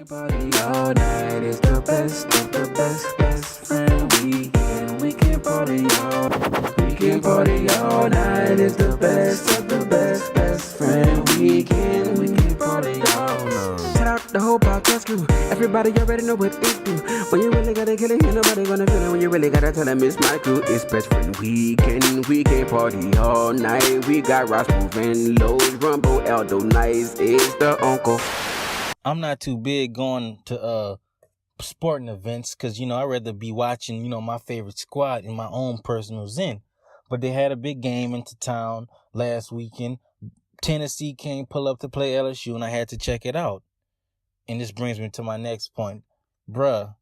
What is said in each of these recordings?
Party all night is the best of the best friend weekend. We can party all night is the best of the best friend weekend. We can party all night. Shout out the whole podcast crew. Everybody already know what it do. When you really gotta kill it, ain't nobody gonna feel it. When you really gotta tell them it's my crew, it's best friend weekend. We can party all night. We got Ross moving, Lowe's, Rumble, Aldo Nice is the uncle. I'm not too big going to sporting events because, you know, I'd rather be watching, you know, my favorite squad in my own personal zen. But they had a big game into town last weekend. Tennessee came pull up to play LSU, and I had to check it out. And this brings me to my next point. Bruh,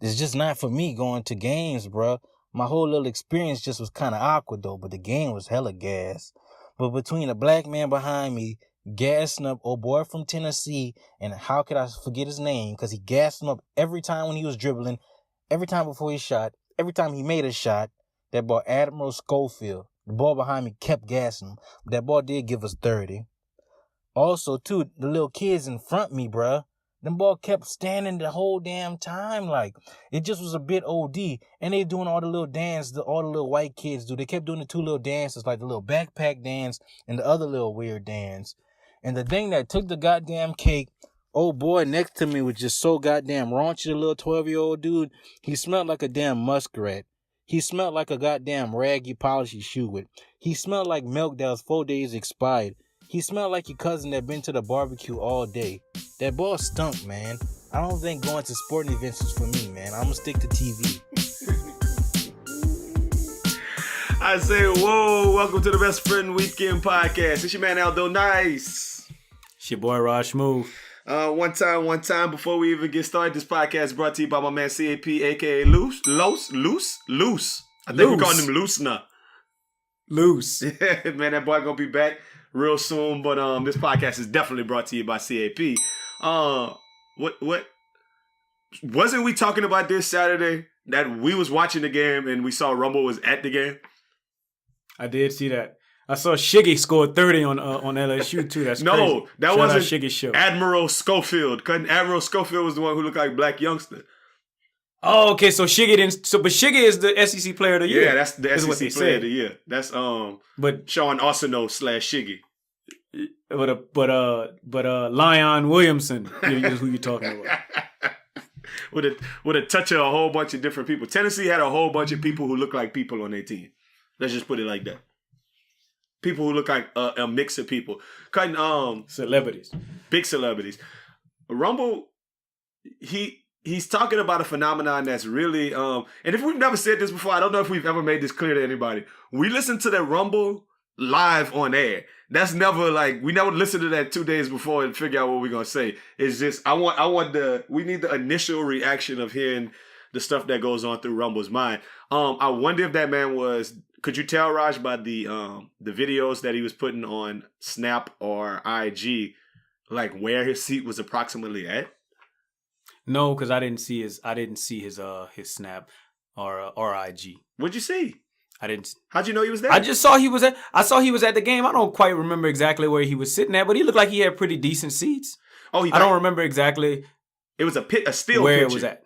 it's just not for me going to games, bruh. My whole little experience just was kind of awkward, though, but the game was hella gas. But between a black man behind me gassing up old boy from Tennessee, and how could I forget his name? Because he gassed him up every time when he was dribbling, every time before he shot, every time he made a shot. That boy Admiral Schofield, the boy behind me kept gassing him. But that boy did give us 30. Also, too, the little kids in front of me, bruh, them boy kept standing the whole damn time. Like, it just was a bit OD. And they doing all the little dance that all the little white kids do. They kept doing the two little dances, like the little backpack dance and the other little weird dance. And the thing that took the goddamn cake, old boy next to me was just so goddamn raunchy, the little 12-year-old dude. He smelled like a damn muskrat. He smelled like a goddamn rag you polish your shoe with. He smelled like milk that was 4 days expired. He smelled like your cousin that been to the barbecue all day. That boy stunk, man. I don't think going to sporting events is for me, man. I'm gonna stick to TV. I say, whoa, welcome to the Best Friend Weekend podcast. It's your man, Aldo Nice. It's your boy, Smuve. One time, before we even get started, this podcast is brought to you by my man, CAP, a.k.a. Loose. I think we're calling him Loose now. Loose. Yeah, man, that boy gonna be back real soon, but this podcast is definitely brought to you by CAP. What? Wasn't we talking about this Saturday, that we was watching the game and we saw Rumble was at the game? I did see that. I saw Shiggy scored 30 on LSU too. That's crazy. No, that Shout wasn't Shiggy's show. Admiral Schofield. Admiral Schofield was the one who looked like Black Youngster. Oh, okay. So Shiggy didn't. So, but Shiggy is the SEC Player of the Year. Yeah, that's the SEC Player of the Year. That's But Sean Arsenault / Shiggy. But Lyon Williamson is who you're talking about. with a touch of a whole bunch of different people. Tennessee had a whole bunch of people who look like people on their team. Let's just put it like that. People who look like a mix of people. Cutting Celebrities. Big celebrities. Rumble, he's talking about a phenomenon that's really and if we've never said this before, I don't know if we've ever made this clear to anybody. We listen to the Rumble live on air. That's never like, we never listen to that 2 days before and figure out what we're gonna say. It's just we need the initial reaction of hearing the stuff that goes on through Rumble's mind. I wonder if that man was. Could you tell, Raj, by the videos that he was putting on Snap or IG, like where his seat was approximately at? No, because I didn't see his Snap or IG. What'd you see? I didn't. How'd you know he was there? I just saw he was at. I saw he was at the game. I don't quite remember exactly where he was sitting at, but he looked like he had pretty decent seats. Oh, I don't remember exactly. It was a still where picture. It was at.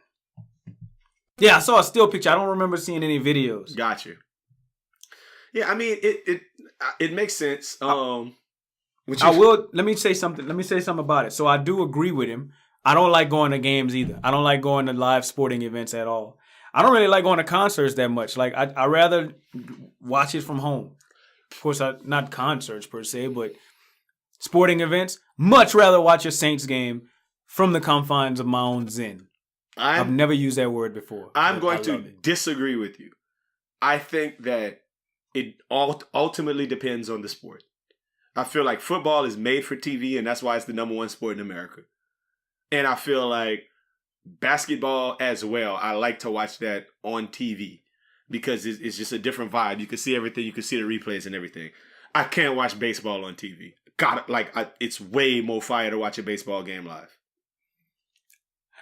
Yeah, I saw a still picture. I don't remember seeing any videos. Got you. Yeah, I mean it makes sense. Let me say something. Let me say something about it. So I do agree with him. I don't like going to games either. I don't like going to live sporting events at all. I don't really like going to concerts that much. Like I rather watch it from home. Of course, not concerts per se, but sporting events. Much rather watch a Saints game from the confines of my own zen. I've never used that word before. I'm going to disagree with you. I think that it ultimately depends on the sport. I feel like football is made for TV, and that's why it's the number one sport in America. And I feel like basketball as well, I like to watch that on TV because it's just a different vibe. You can see everything. You can see the replays and everything. I can't watch baseball on TV. It's way more fire to watch a baseball game live.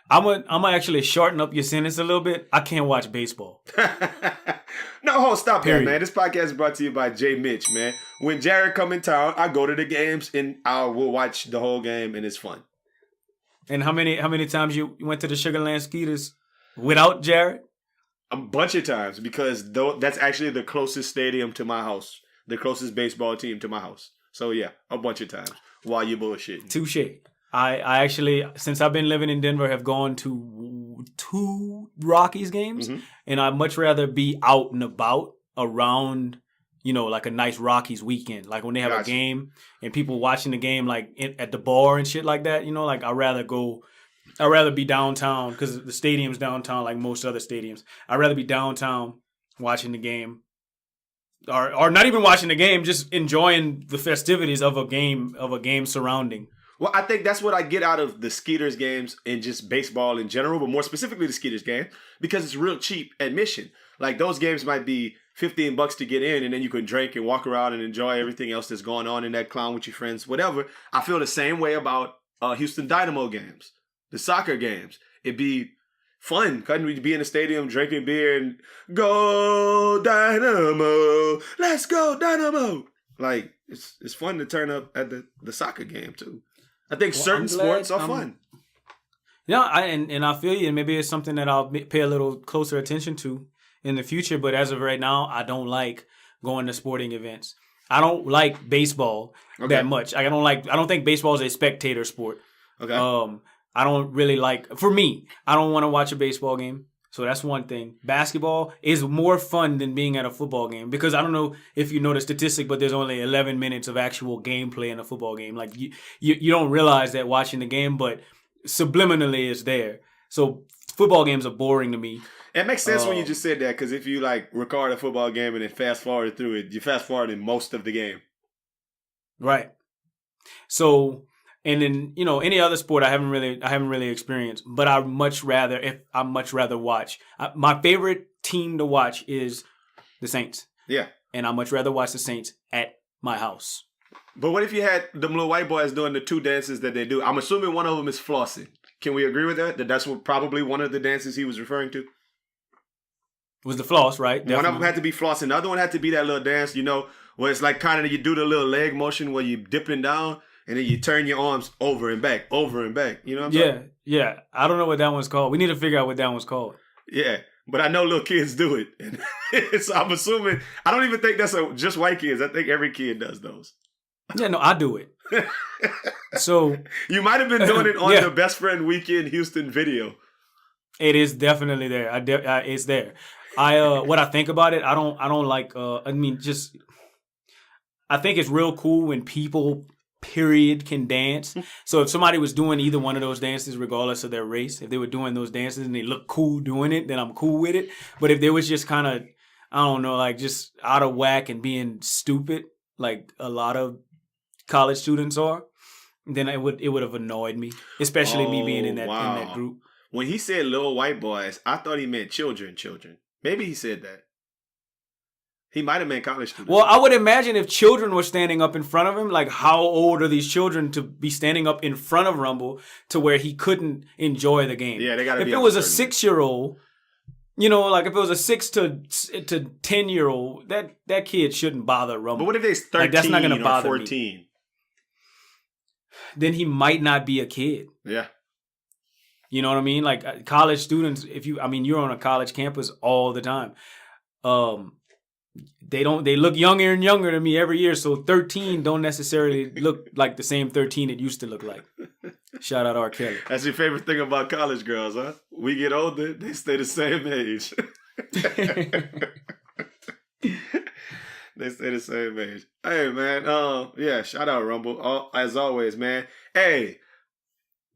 I'm gonna actually shorten up your sentence a little bit. I can't watch baseball. No, stop here, man. This podcast is brought to you by J. Mitch, man. When Jared come in town, I go to the games and I will watch the whole game and it's fun. And how many times you went to the Sugarland Skeeters without Jared? A bunch of times because that's actually the closest stadium to my house, the closest baseball team to my house. So yeah, a bunch of times while you bullshitting. Touche. I actually, since I've been living in Denver, have gone to 2 Rockies games, and I'd much rather be out and about around, like a nice Rockies weekend, like when they have a game and people watching the game, like at the bar and shit like that. Like I'd rather be downtown because the stadium's downtown, like most other stadiums. I'd rather be downtown watching the game, or not even watching the game, just enjoying the festivities of a game surrounding. Well, I think that's what I get out of the Skeeters games and just baseball in general, but more specifically the Skeeters game, because it's real cheap admission. Like those games might be $15 to get in, and then you can drink and walk around and enjoy everything else that's going on in that clown with your friends, whatever. I feel the same way about Houston Dynamo games, the soccer games. It'd be fun, couldn't we, be in the stadium drinking beer and go Dynamo, let's go Dynamo. Like it's fun to turn up at the soccer game too. I think certain sports are fun. Yeah, and I feel you, and maybe it's something that I'll pay a little closer attention to in the future. But as of right now, I don't like going to sporting events. I don't like baseball that much. I don't think baseball is a spectator sport. Okay. I don't really like. For me, I don't want to watch a baseball game. So that's one thing. Basketball is more fun than being at a football game because I don't know if you know the statistic, but there's only 11 minutes of actual gameplay in a football game. Like you don't realize that watching the game, but subliminally it's there. So football games are boring to me. It makes sense when you just said that because if you like record a football game and then fast forward through it, you fast forward in most of the game. Right. So. And then, any other sport I haven't really experienced, but I'd much rather watch. My favorite team to watch is the Saints. Yeah. And I'd much rather watch the Saints at my house. But what if you had them little white boys doing the 2 dances that they do? I'm assuming one of them is flossing. Can we agree with that? That's probably one of the dances he was referring to? Was the floss, right? Definitely. One of them had to be flossing. The other one had to be that little dance, where it's like kind of you do the little leg motion where you're dipping down. And then you turn your arms over and back. You know what I'm saying? Yeah. I don't know what that one's called. We need to figure out what that one's called. Yeah, but I know little kids do it. And so I'm assuming, I don't even think that's just white kids. I think every kid does those. Yeah, no, I do it. So you might have been doing it on the Best Friend Weekend Houston video. It is definitely there. It's there. What I think about it, I don't like. I think it's real cool when people can dance. So if somebody was doing either one of those dances, regardless of their race, if they were doing those dances and they look cool doing it, then I'm cool with it. But if they was just kind of, I don't know, like just out of whack and being stupid, like a lot of college students are, then it would have annoyed me, especially me being in that group. When he said little white boys, I thought he meant children. Maybe he said that. He might have meant college students. Well, I would imagine if children were standing up in front of him, like how old are these children to be standing up in front of Rumble to where he couldn't enjoy the game? Yeah, they got to be. If it was a 6-year-old, like if it was a 6 to 10-year-old, that kid shouldn't bother Rumble. But what if they're 13 like, that's not gonna bother 14? Me. Then he might not be a kid. Yeah. You know what I mean? Like college students, you're on a college campus all the time. They look younger and younger to me every year, so 13 don't necessarily look like the same 13 it used to look like. Shout out R. Kelly. That's your favorite thing about college girls, huh? We get older, they stay the same age. They stay the same age. Hey, man, shout out Rumble. As always, man. Hey,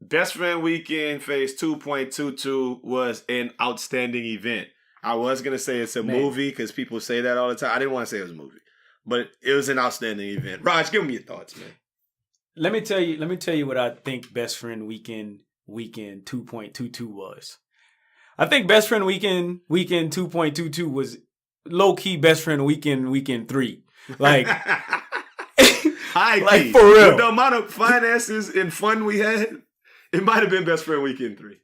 Best Friend Weekend Phase 2.22 was an outstanding event. I was going to say it's a movie because people say that all the time. I didn't want to say it was a movie, but it was an outstanding event. Raj, give me your thoughts, man. Let me tell you what I think Best Friend Weekend 2.22 was. I think Best Friend Weekend 2.22 was low-key Best Friend Weekend 3. Like, like for real. With the amount of finances and fun we had, it might have been Best Friend Weekend 3.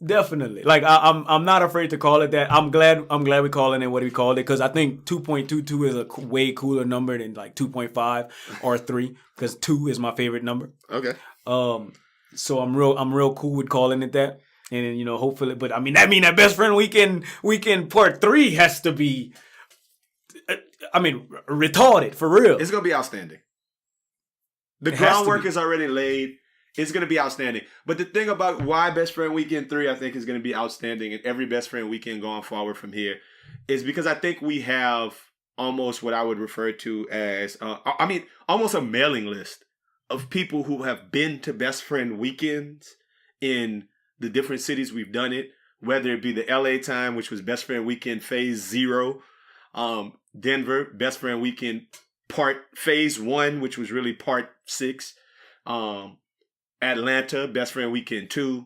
Definitely. Like I'm not afraid to call it that. I'm glad we calling it what we called it because I think 2.22 is a way cooler number than like 2.5 or 3 because 2 is my favorite number. Okay. So I'm real cool with calling it that. And you know, hopefully, but I mean that best friend weekend part 3 has to be, retarded for real. It's gonna be outstanding. The groundwork is already laid. It's gonna be outstanding. But the thing about why Best Friend Weekend 3, I think, is gonna be outstanding, and every Best Friend Weekend going forward from here, is because I think we have almost what I would refer to as, almost a mailing list of people who have been to Best Friend Weekends in the different cities we've done it, whether it be the LA time, which was Best Friend Weekend Phase 0, Denver, Best Friend Weekend Phase 1, which was really Part 6, Atlanta, Best Friend Weekend 2,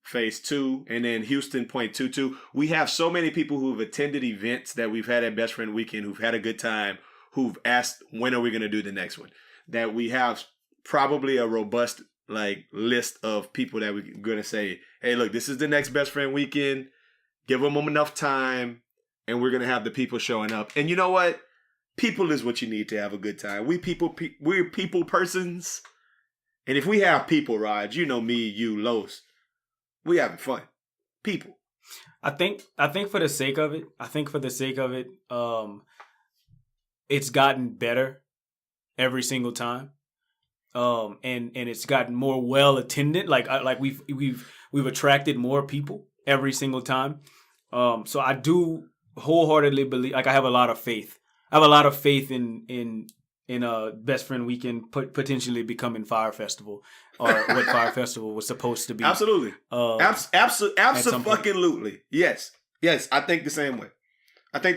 Phase 2, and then Houston, .22. We have so many people who've attended events that we've had at Best Friend Weekend, who've had a good time, who've asked, when are we going to do the next one? That we have probably a robust list of people that we're going to say, hey, look, this is the next Best Friend Weekend. Give them enough time, and we're going to have the people showing up. And you know what? People is what you need to have a good time. We're people persons. And if we have people, Raj, you know me, you, Los, we having fun. People. I think for the sake of it, it's gotten better every single time. And it's gotten more well attended. Like we've attracted more people every single time. So I do wholeheartedly believe, I have a lot of faith. I have a lot of faith in Best Friend Weekend potentially becoming Fire Festival, or what Fire Festival was supposed to be. Absolutely. Absolutely. Yes. I think the same way. I think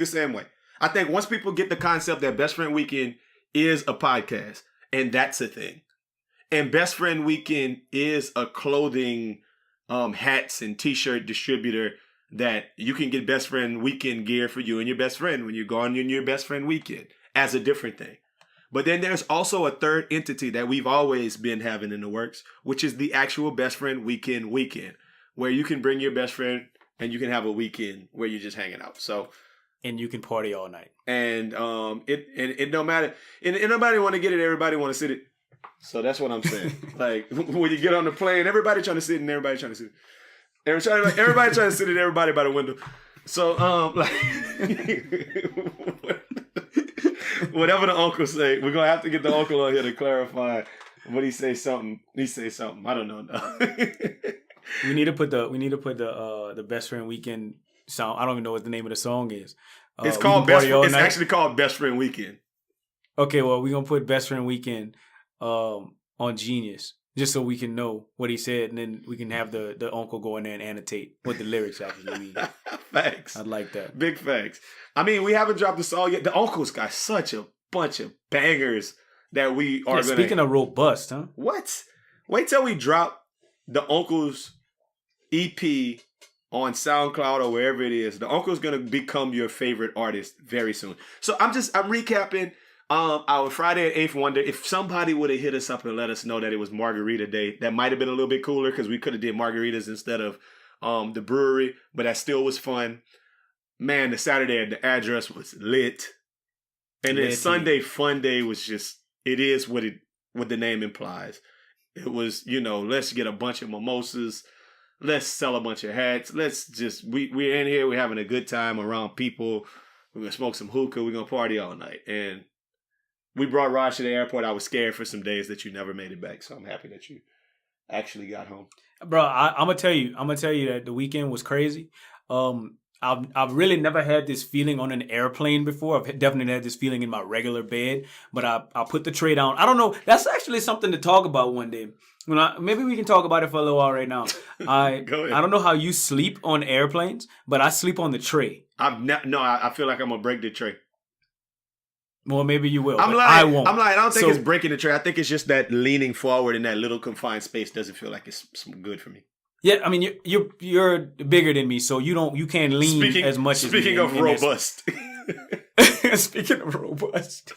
once people get the concept that Best Friend Weekend is a podcast, and that's a thing, and Best Friend Weekend is a clothing, hats and t-shirt distributor, that you can get Best Friend Weekend gear for you and your best friend when you're going on your Best Friend Weekend as a different thing. But then there's also a third entity that we've always been having in the works, which is the actual Best Friend Weekend, where you can bring your best friend and you can have a weekend where you're just hanging out. So, and you can party all night. And it don't matter. And nobody want to get it. Everybody want to sit it. So that's what I'm saying. When you get on the plane, everybody trying to sit and everybody trying to sit. Everybody trying to sit at everybody by the window. So, whatever the uncle say, we're gonna have to get the uncle on here to clarify what he say something. He say something. I don't know. We need to put the Best Friend Weekend song. I don't even know what the name of the song is. It's called Best. It's actually called Best Friend Weekend. Okay, well, we're gonna put Best Friend Weekend on Genius, just so we can know what he said, and then we can have the uncle go in there and annotate what the lyrics actually mean. Facts. I'd like that. Big facts. I mean, we haven't dropped the song yet. The uncle's got such a bunch of bangers that we are going to... Speaking of robust, huh? What? Wait till we drop the uncle's EP on SoundCloud or wherever it is. The uncle's going to become your favorite artist very soon. So I'm recapping our Friday at 8th Wonder. If somebody would have hit us up and let us know that it was Margarita Day, that might have been a little bit cooler, because we could have did margaritas instead of the brewery, but that still was fun. Man, the Saturday at the address was lit. And then Sunday Fun Day was just, it is what the name implies. It was, let's get a bunch of mimosas, let's sell a bunch of hats, let's just, we're in here, we're having a good time around people, we're going to smoke some hookah, we're going to party all night. And we brought Raj to the airport. I was scared for some days that you never made it back, so I'm happy that you actually got home. Bro, I'm gonna tell you that the weekend was crazy. I've really never had this feeling on an airplane before. I've definitely had this feeling in my regular bed, but I put the tray down. I don't know. That's actually something to talk about one day. Maybe we can talk about it for a little while right now. I don't know how you sleep on airplanes, but I sleep on the tray. I feel like I'm gonna break the tray. Well, maybe you will. I won't. I don't think it's breaking the tray. I think it's just that leaning forward in that little confined space doesn't feel like it's good for me. Yeah, I mean you're bigger than me, so you can't lean as much as me. Speaking of robust. Speaking of robust.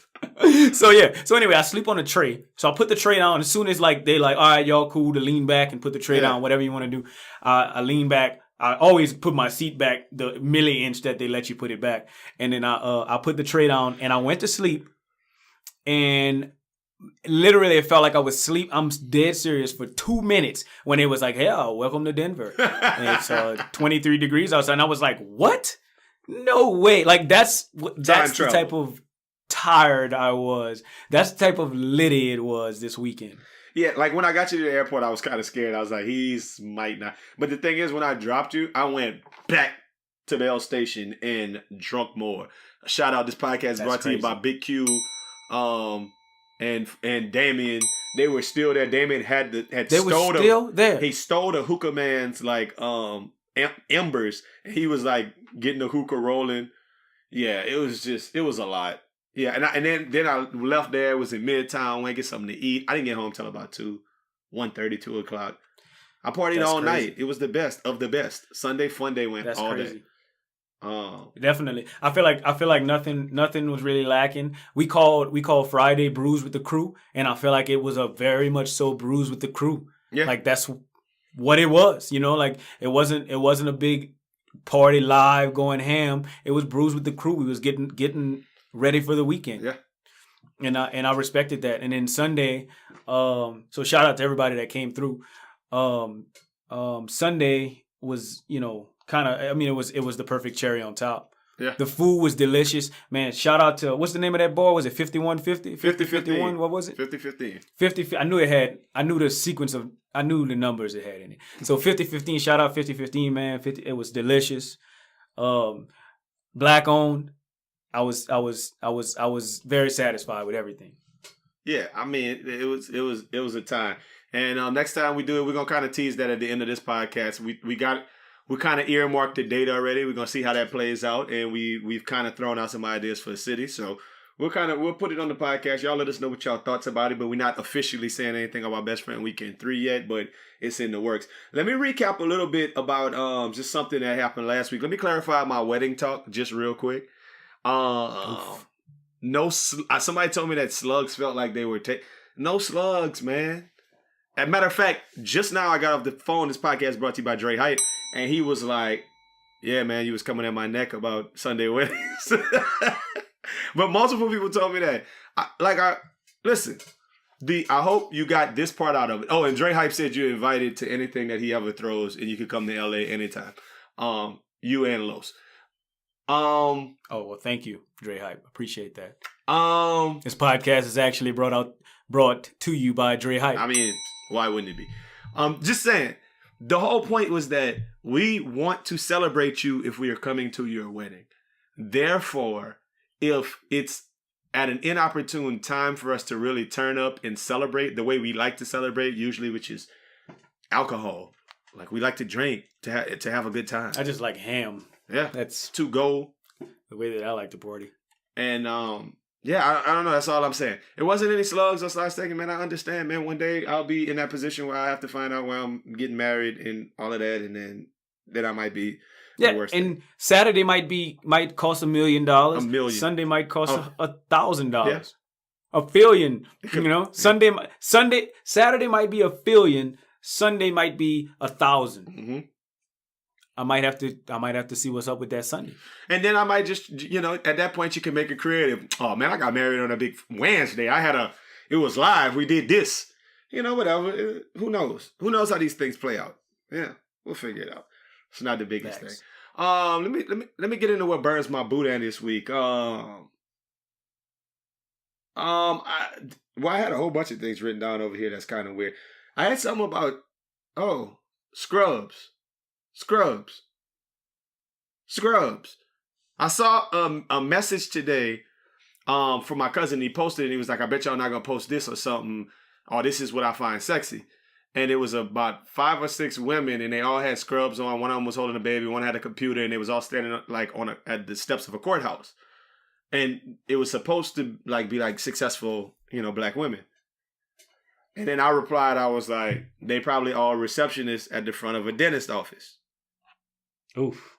So anyway, I sleep on a tray. So I put the tray down. As soon as they all right, y'all cool to lean back and put the tray down, whatever you want to do. I lean back. I always put my seat back the milli-inch that they let you put it back. And then I put the tray down and I went to sleep. And literally it felt like I was asleep. I'm dead serious for 2 minutes when it was like, "Hey, welcome to Denver." And it's 23 degrees outside, and I was like, "What? No way!" Like that's the type of tired I was. That's the type of litty it was this weekend. Yeah, like when I got you to the airport, I was kind of scared. I was like, he's might not. But the thing is, when I dropped you, I went back to the L station and drunk more. Shout out, this podcast brought to you by Big Q, and Damien. They were still there. Damien He stole the hookah man's like embers. And he was like getting the hookah rolling. Yeah, it was a lot. Yeah, and then I left there. Was in Midtown. Went to get something to eat. I didn't get home till about 1:30, 2 o'clock. I partied all night. It was the best of the best. Sunday fun day went all day. Definitely. I feel like nothing was really lacking. We called Friday Brews with the Crew, and I feel like it was a very much so Brews with the Crew. Yeah. Like that's what it was, like it wasn't a big party live going ham. It was Brews with the Crew. We was getting ready for the weekend. Yeah. And I respected that. And then Sunday, so shout out to everybody that came through. Sunday was, it was the perfect cherry on top. Yeah. The food was delicious. Man, shout out to, what's the name of that bar? Was it 5150? 5051? What was it? 5015. 50. I knew the sequence of, I knew the numbers it had in it. So 5015, shout out 5015, man. It was delicious. Black owned. I was very satisfied with everything. Yeah, I mean, it was a time. And next time we do it, we're gonna kind of tease that at the end of this podcast. We kind of earmarked the date already. We're gonna see how that plays out, and we've kind of thrown out some ideas for the city. So we'll put it on the podcast. Y'all let us know what y'all thoughts about it, but we're not officially saying anything about Best Friend Weekend 3 yet, but it's in the works. Let me recap a little bit about just something that happened last week. Let me clarify my wedding talk just real quick. Somebody told me that slugs felt like they were no slugs, man. As a matter of fact, just now I got off the phone. This podcast brought to you by Dre Hype, and he was like, "Yeah, man, you was coming at my neck about Sunday weddings." But multiple people told me that. Listen. I hope you got this part out of it. Oh, and Dre Hype said you're invited to anything that he ever throws, and you can come to LA anytime. You and Los. Oh, well, thank you, Dre Hype. Appreciate that. This podcast is actually brought to you by Dre Hype. I mean, why wouldn't it be? Just saying, the whole point was that we want to celebrate you if we are coming to your wedding. Therefore, if it's at an inopportune time for us to really turn up and celebrate the way we like to celebrate, usually, which is alcohol. Like we like to drink to have a good time. I just like ham. Yeah, that's to go. The way that I like to party. And yeah, I don't know. That's all I'm saying. It wasn't any slugs. I was thinking, man, I understand, man. One day I'll be in that position where I have to find out where I'm getting married and all of that, and then I might be the worst. And thing. Saturday might cost $1 million. $1 million. Sunday might cost $1,000. Yeah. A billion. Saturday might be $1 billion. Sunday might be 1,000. Mm-hmm. I might have to see what's up with that Sunday. And then I might just, at that point you can make it creative. Oh man, I got married on a big Wednesday. It was live. We did this. Whatever. Who knows? Who knows how these things play out? Yeah, we'll figure it out. It's not the biggest thing. Let me get into what burns my Boudin this week. I had a whole bunch of things written down over here that's kind of weird. I had something about Scrubs. I saw a message today from my cousin. He posted it and he was like, I bet y'all not gonna post this or something. Oh, this is what I find sexy. And it was about 5 or 6 women and they all had scrubs on. One of them was holding a baby, one had a computer, and they was all standing like at the steps of a courthouse. And it was supposed to be successful, black women. And then I replied, I was like, they probably all receptionists at the front of a dentist office. Oof.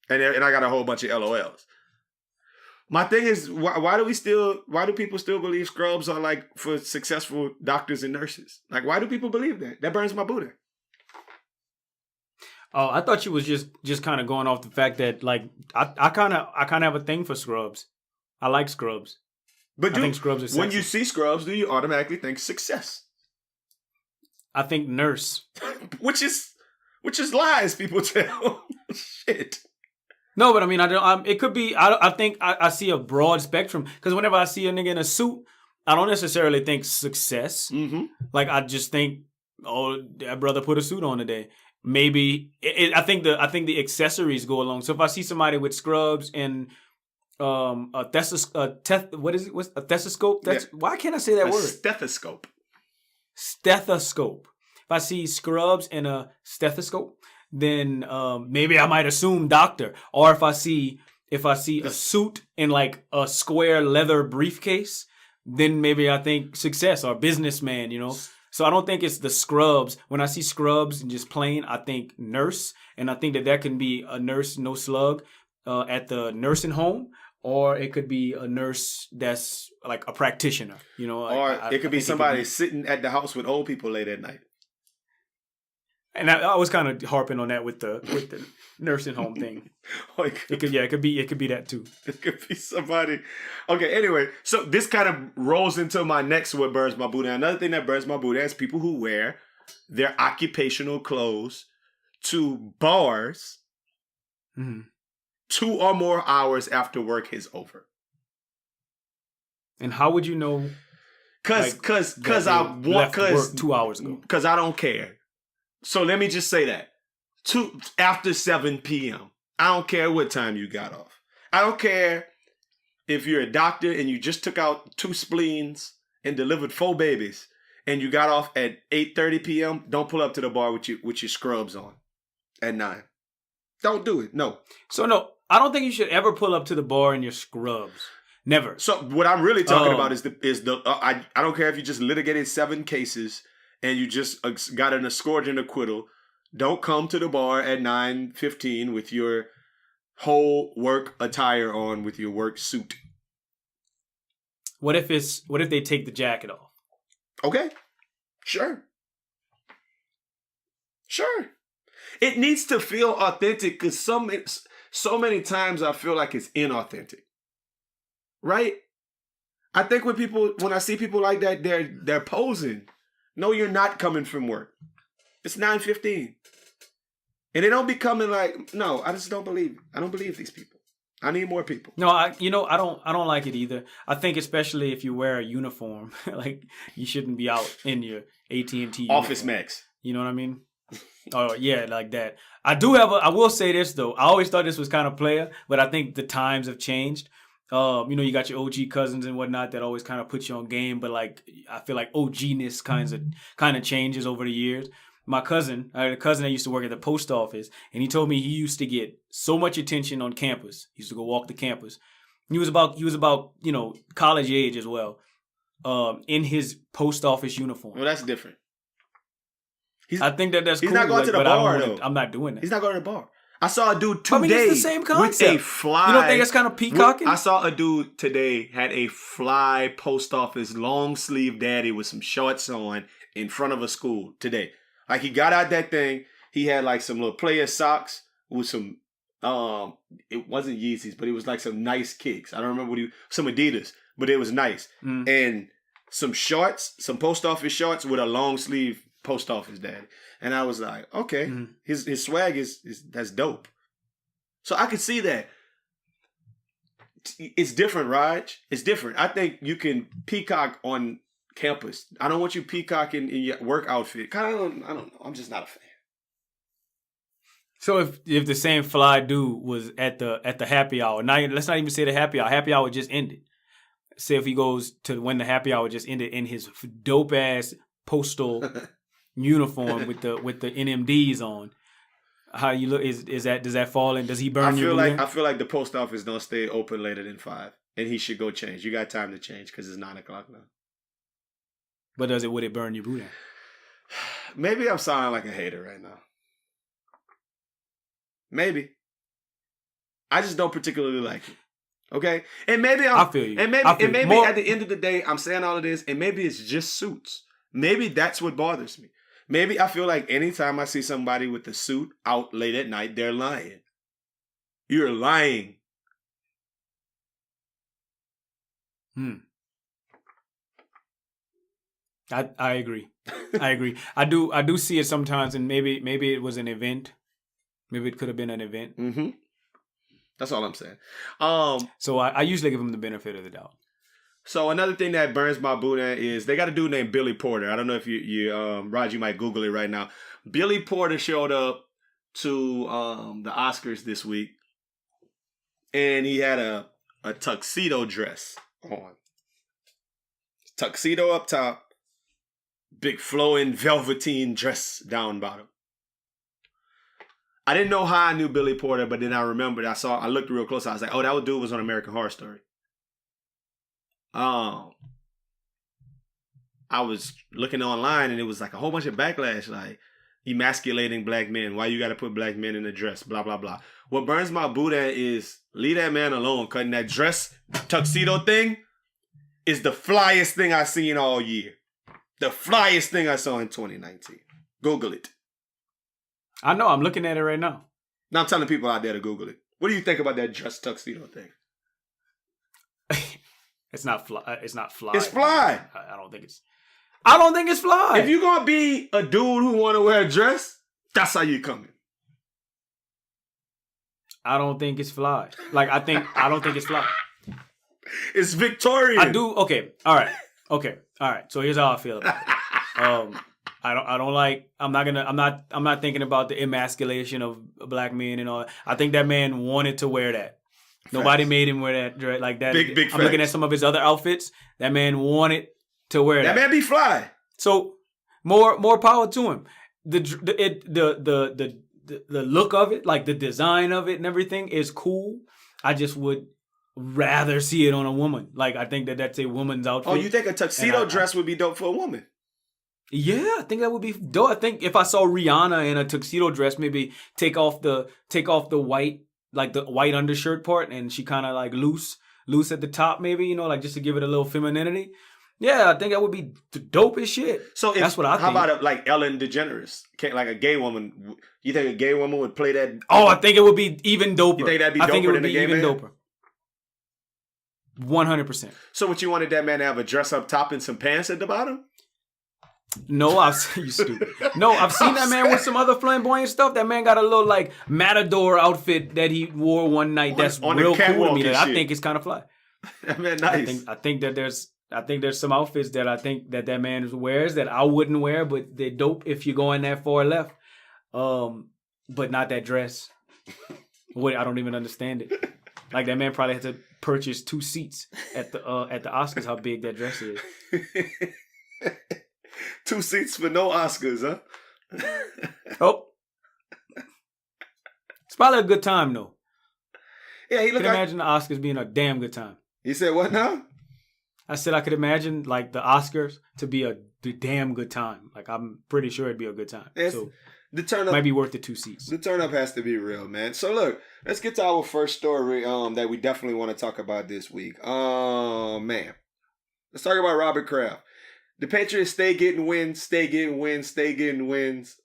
And I got a whole bunch of LOLs. My thing is, why do people still believe scrubs are for successful doctors and nurses? Why do people believe that? That burns my Boudin. Oh, I thought you was just kind of going off the fact that I kind of have a thing for scrubs. I like scrubs. But I think scrubs are sexy. when you see scrubs, do you automatically think success? I think nurse. which is lies people tell. Shit. No, but I mean, I don't. It could be. I think I see a broad spectrum because whenever I see a nigga in a suit, I don't necessarily think success. Mm-hmm. Like I just think, oh, that brother put a suit on today. Maybe I think the accessories go along. So if I see somebody with scrubs and a stethoscope? Why can't I say that word? Stethoscope. Stethoscope. If I see scrubs and a stethoscope, then maybe I might assume doctor. Or if I see a suit and like a square leather briefcase, then maybe I think success or businessman, you know. So I don't think it's the scrubs. When I see scrubs and just plain, I think nurse. And I think that can be a nurse, no slug, at the nursing home. Or it could be a nurse that's like a practitioner, you know. Or it could be somebody sitting at the house with old people late at night. And I was kind of harping on that with the nursing home thing. It could be that too. It could be somebody. Okay, anyway, so this kind of rolls into my next what burns my boudin. Another thing that burns my boudin is people who wear their occupational clothes to bars 2 or more hours after work is over. And how would you know? Cause I want work 2 hours ago. Cause I don't care. So let me just say that. After 7 p.m. I don't care what time you got off. I don't care if you're a doctor and you just took out 2 spleens and delivered 4 babies and you got off at 8:30 p.m. Don't pull up to the bar with your scrubs on at 9. Don't do it. No. So no, I don't think you should ever pull up to the bar in your scrubs. Never. So what I'm really talking about is I don't care if you just litigated 7 cases and you just got an scourge acquittal. Don't come to the bar at 9:15 with your whole work attire on, with your work suit. What if they take the jacket off? Okay. Sure. It needs to feel authentic because so many times I feel like it's inauthentic. Right? I think when I see people like that, they're posing. No, you're not coming from work. It's 9:15. And they don't be coming like, no, I just don't believe it. I don't believe these people. I need more people. No, I don't like it either. I think especially if you wear a uniform, like you shouldn't be out in your AT&T Office uniform. Max. You know what I mean? Oh yeah, like that. I will say this though. I always thought this was kind of player, but I think the times have changed. You got your OG cousins and whatnot that always kind of put you on game, but like I feel like OG-ness kind of changes over the years. My cousin, I had a cousin that used to work at the post office, and he told me he used to get so much attention on campus. He used to go walk the campus. He was about college age as well, in his post office uniform. Well, that's different. I think that's cool. He's not going to the bar though. I'm not doing that. He's not going to the bar. I saw a dude today. I mean, it's the same concept. With a fly. You don't think that's kind of peacocking? I saw a dude today had a fly post office long sleeve daddy with some shorts on in front of a school today. Like he got out that thing. He had like some little player socks with some it wasn't Yeezys, but it was like some nice kicks. I don't remember some Adidas, but it was nice. And some shorts, some post office shorts with a long sleeve post office daddy. And I was like, okay, his swag is that's dope. So I could see that. It's different, Raj. It's different. I think you can peacock on campus. I don't want you peacocking in your work outfit. I don't know. I'm just not a fan. So if the same fly dude was at the happy hour, now let's not even say the happy hour. Happy hour just ended. Say if he goes to when the happy hour just ended in his dope ass postal uniform with the NMDs on. How you look does that fall in? Does he burn your boudin? I feel like the post office don't stay open later than 5, and he should go change. You got time to change because it's 9 o'clock now. But would it burn your boudin? Maybe I'm sounding like a hater right now. Maybe. I just don't particularly like it. Okay, and maybe I feel you. And maybe at the end of the day, I'm saying all of this, and maybe it's just suits. Maybe that's what bothers me. Maybe I feel like anytime I see somebody with a suit out late at night, they're lying. You're lying. I agree. I agree. I do see it sometimes, and maybe it was an event. Maybe it could have been an event. Mm-hmm. That's all I'm saying. So I usually give him the benefit of the doubt. So another thing that burns my Boudin is they got a dude named Billy Porter. I don't know if you Rod, you might Google it right now. Billy Porter showed up to the Oscars this week, and he had a tuxedo dress on. Tuxedo up top, big flowing velveteen dress down bottom. I didn't know how I knew Billy Porter, but then I remembered. I looked real close. I was like, oh, that dude was on American Horror Story. I was looking online, and it was like a whole bunch of backlash, like emasculating black men. Why you got to put black men in a dress? Blah blah blah. What burns my Boudin is leave that man alone. Cutting that dress tuxedo thing is the flyest thing I've seen all year. The flyest thing I saw in 2019. Google it. I know. I'm looking at it right now. Now I'm telling people out there to Google it. What do you think about that dress tuxedo thing? It's not fly. It's not fly. It's fly. I don't think it's. I don't think it's fly. If you're gonna be a dude who want to wear a dress, that's how you coming. I don't think it's fly. Like I don't think it's fly. It's Victorian. I do. Okay. All right. Okay. All right. So here's how I feel about it. I don't like. I'm not thinking about the emasculation of black men and all that. I think that man wanted to wear that. Facts. Nobody made him wear that dress like that. Big I'm looking at some of his other outfits. That man wanted to wear that. That man be fly. So more power to him. The look of it, like the design of it and everything is cool. I just would rather see it on a woman. Like I think that's a woman's outfit. Oh, you think a tuxedo dress would be dope for a woman? Yeah, I think that would be dope. I think if I saw Rihanna in a tuxedo dress, maybe take off the white, like the white undershirt part, and she kind of like loose at the top, maybe, you know, like just to give it a little femininity. Yeah, I think that would be dope as shit. So that's what I think. How about like Ellen DeGeneres? Like a gay woman? You think a gay woman would play that? Oh, I think it would be even doper. You think that'd be doper I think it would than be a gay even man? doper. 100%. So what you wanted that man to have a dress up top and some pants at the bottom? No, you stupid. No, I've seen that man with some other flamboyant stuff. That man got a little like matador outfit that he wore one night. That's real cool to me. That I think is kind of fly. That man nice. I think there's some outfits that I think that man wears that I wouldn't wear, but they're dope if you're going that far left. But not that dress. I don't even understand it. Like that man probably had to purchase 2 seats at the Oscars. How big that dress is. 2 seats for no Oscars, huh? Oh. It's probably a good time, though. Yeah, he looked I could imagine the Oscars being a damn good time. You said what now? I said I could imagine, like, the Oscars to be a damn good time. Like, I'm pretty sure it'd be a good time. So, the turn up might be worth the 2 seats. The turn up has to be real, man. So, look, let's get to our first story that we definitely want to talk about this week. Man. Let's talk about Robert Kraft. The Patriots stay getting wins.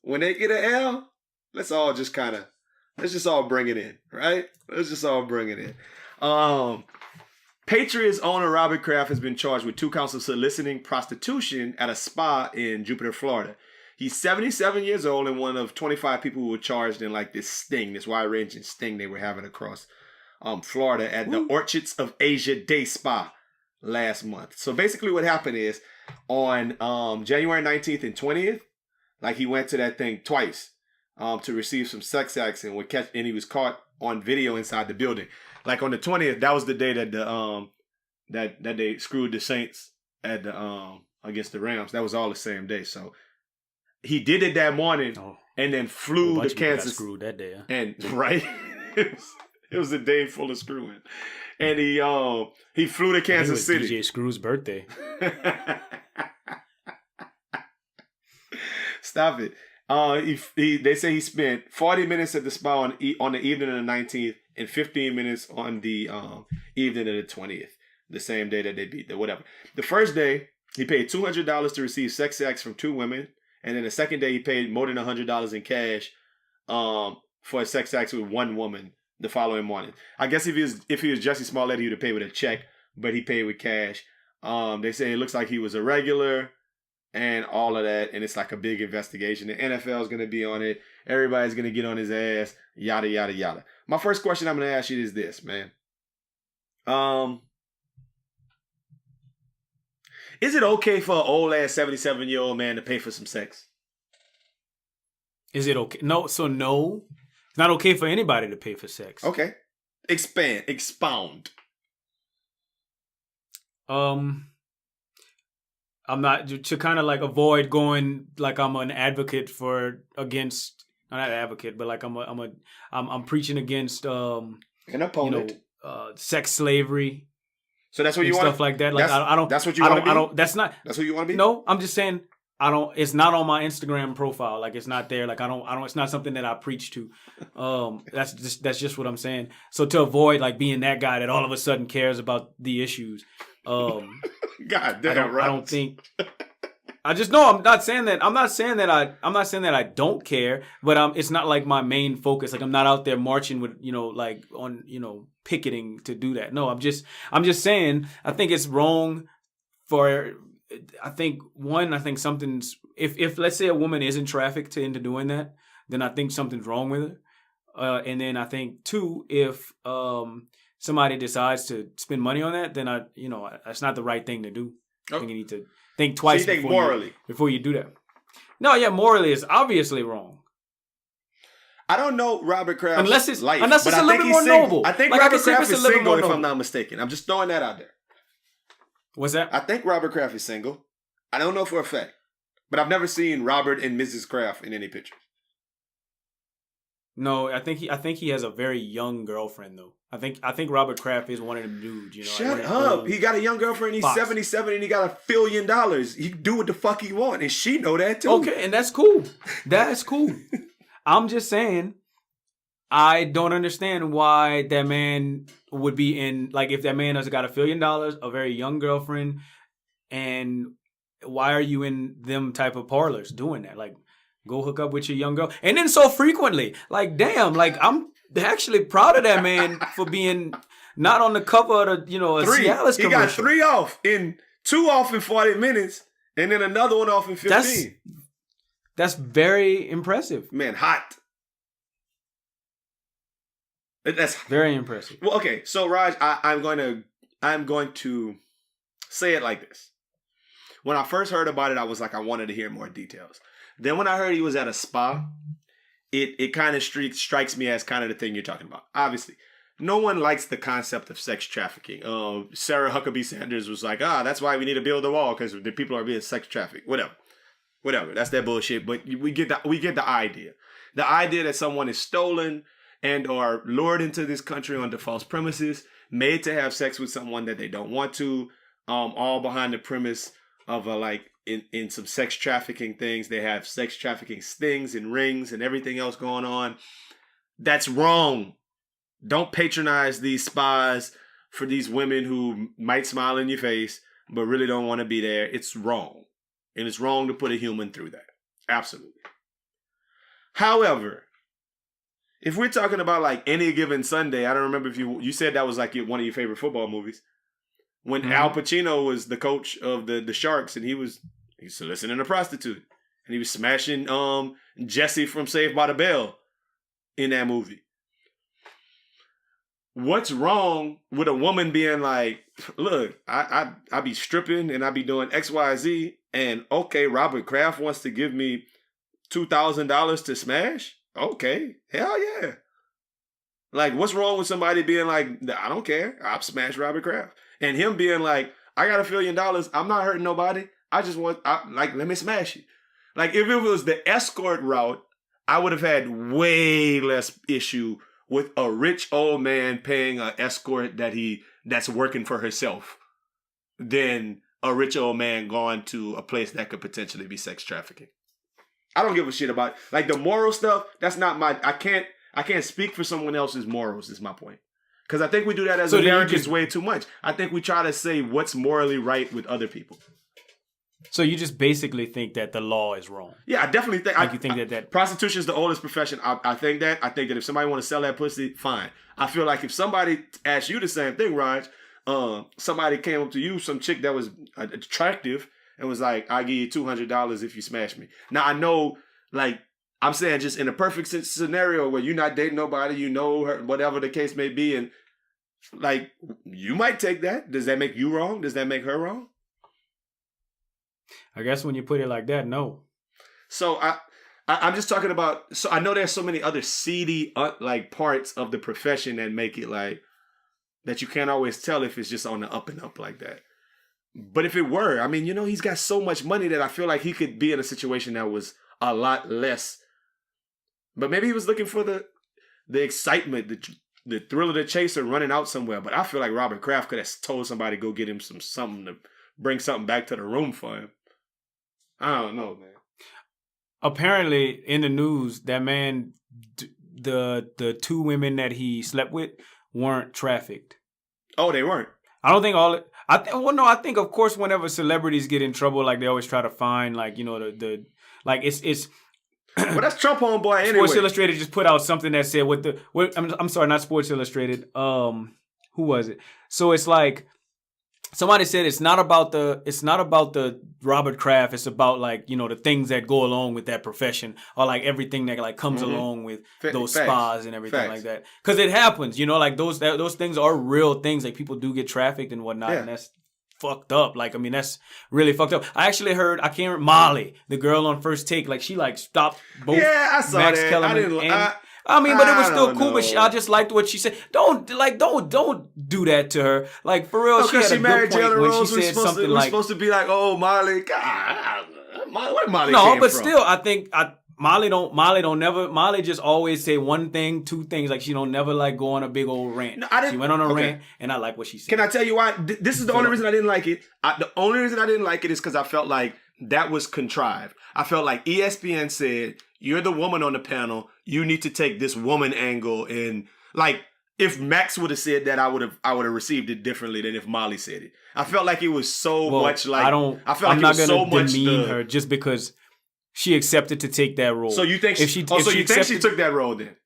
When they get an L, let's just all bring it in, right? Let's just all bring it in. Patriots owner Robert Kraft has been charged with 2 counts of soliciting prostitution at a spa in Jupiter, Florida. He's 77 years old and one of 25 people who were charged in like this wide-ranging sting they were having across Florida at the Orchids of Asia Day Spa last month. So basically what happened is on January 19th and 20th, like he went to that thing twice to receive some sex acts and he was caught on video inside the building. Like on the 20th, that was the day that that they screwed the Saints at the against the Rams. That was all the same day. So he did it that morning and then flew to Kansas. Got screwed that day, huh? And right, it was a day full of screwing. And he flew to Kansas City. DJ Screw's birthday. Stop it. They say he spent 40 minutes at the spa on the evening of the 19th and 15 minutes on the evening of the 20th, the same day that they beat the whatever. The first day, he paid $200 to receive sex acts from 2 women. And then the second day, he paid more than $100 in cash for a sex acts with 1 woman the following morning. I guess if he was Jussie Smollett, he would have paid with a check, but he paid with cash. They say it looks like he was a regular. and all of that, and it's like a big investigation. The NFL is going to be on it. Everybody's going to get on his ass, yada, yada, yada. My first question I'm going to ask you is this, man. Is it okay for an old-ass 77-year-old man to pay for some sex? Is it okay? No, so no. It's not okay for anybody to pay for sex. Okay. Expound. I'm not to kind of like avoid going like I'm an advocate for against not an advocate, but like I'm preaching against an opponent, sex slavery. So that's what you want, stuff like that. Like I don't. That's what you want to be. I don't. That's not. That's what you want to be. No, I'm just saying. I don't. It's not on my Instagram profile. Like it's not there. Like I don't. It's not something that I preach to. That's just what I'm saying. So to avoid like being that guy that all of a sudden cares about the issues. God damn, I don't think. I just know I'm not saying that. I'm not saying that I don't care. But it's not like my main focus. Like I'm not out there marching with like on picketing to do that. No, I'm just saying I think it's wrong for. I think something's if let's say a woman isn't trafficked into doing that, then I think something's wrong with her. And then I think two, if somebody decides to spend money on that, then that's not the right thing to do. Oh. I think you need to think twice before you do that. No, yeah, morally is obviously wrong. I don't know Robert Kraft's unless it's life, a little bit more noble. I think Robert Kraft is single, if I'm not mistaken. I'm just throwing that out there. What's that? I think Robert Kraft is single. I don't know for a fact, but I've never seen Robert and Mrs. Kraft in any pictures. No, I think he has a very young girlfriend though. I think Robert Kraft is one of them dudes. Shut up! He got a young girlfriend. He's 77 and he got $1 billion. He can do what the fuck he want, and she know that too. Okay, and that's cool. That's cool. I'm just saying, I don't understand why that man would be in like if that man has got $1 billion, a very young girlfriend, and why are you in them type of parlors doing that? Like, go hook up with your young girl, and then so frequently. Like, damn. Like, I'm actually proud of that man for being not on the cover of the a Cialis commercial. He got 3 off in 2 off in 40 minutes, and then another one off in 15. That's very impressive. Man, hot. That's very impressive. Well, okay, so Raj, I'm going to say it like this. When I first heard about it, I was like, I wanted to hear more details. Then when I heard he was at a spa, it kind of strikes me as kind of the thing you're talking about. Obviously, no one likes the concept of sex trafficking. Sarah Huckabee Sanders was like, that's why we need to build a wall because the people are being sex trafficked. Whatever. That's that bullshit. But we get the idea. The idea that someone is stolen and or lured into this country onto false premises, made to have sex with someone that they don't want to, all behind the premise of in some sex trafficking things. They have sex trafficking stings and rings and everything else going on. That's wrong. Don't patronize these spas for these women who might smile in your face, but really don't want to be there. It's wrong. And it's wrong to put a human through that. Absolutely. However, if we're talking about like Any Given Sunday, I don't remember if you said that was like one of your favorite football movies. When Al Pacino was the coach of the Sharks and he was soliciting a prostitute. And he was smashing Jesse from Saved by the Bell in that movie. What's wrong with a woman being like, look, I be stripping and I be doing X, Y, Z, and okay, Robert Kraft wants to give me $2,000 to smash? Okay, hell yeah. Like, what's wrong with somebody being like, I don't care, I'll smash Robert Kraft. And him being like, I got $1 billion, I'm not hurting nobody, I just want, let me smash you. Like, if it was the escort route, I would have had way less issue with a rich old man paying an escort that's working for herself than a rich old man going to a place that could potentially be sex trafficking. I don't give a shit about like the moral stuff. That's not my. I can't speak for someone else's morals. Is my point. Because I think we do that as Americans way too much. I think we try to say what's morally right with other people. So you just basically think that the law is wrong. Yeah, I definitely think. You think that prostitution is the oldest profession. I think that. I think that if somebody want to sell that pussy, fine. I feel like if somebody asked you the same thing, Raj, somebody came up to you, some chick that was attractive, and was like, "I'll give you $200 if you smash me." Now I know, like, I'm saying, just in a perfect scenario where you're not dating nobody, you know her, whatever the case may be, and like, you might take that. Does that make you wrong? Does that make her wrong? I guess when you put it like that, no. So I'm just talking about. So I know there's so many other seedy like parts of the profession that make it like that you can't always tell if it's just on the up and up like that. But if it were, I mean, you know, he's got so much money that I feel like he could be in a situation that was a lot less. But maybe he was looking for the excitement, the thrill of the chase of running out somewhere. But I feel like Robert Kraft could have told somebody to go get him something to bring something back to the room for him. I don't know, man. Apparently, in the news, that man, the two women that he slept with weren't trafficked. Oh, they weren't. I don't think I think of course whenever celebrities get in trouble, like they always try to find like, you know, the like it's. Well, that's Trump homeboy anyway. Sports Illustrated just put out something that said I'm sorry, not Sports Illustrated. Who was it? So it's like somebody said it's not about the Robert Kraft. It's about, like, you know, the things that go along with that profession, or like everything that like comes along with those spas and everything like that. Because it happens, you know, like those things are real things. Like people do get trafficked and whatnot, and that's fucked up. Like, I mean, that's really fucked up. I actually heard, I can't remember, Molly, the girl on First Take, like she like stopped both. Yeah, I saw Max that. Kellerman I didn't. I mean, but it was still cool. Know. But I just liked what she said. Don't do that to her. Like, for real, she had a good point when she said something like, supposed to be like, "Oh, Molly, God, where Molly no, came but from? Still, I think Molly just always say one thing, two things. Like, she don't never like go on a big old rant. No, she went on a rant, and I like what she said. Can I tell you why? This is the only reason I didn't like it. The only reason I didn't like it is because I felt like that was contrived. I felt like ESPN said, "You're the woman on the panel. You need to take this woman angle." And like, if Max would have said that, I would have received it differently than if Molly said it. I felt like it was so much like I'm not gonna demean her just because she accepted to take that role. So you think she took that role then?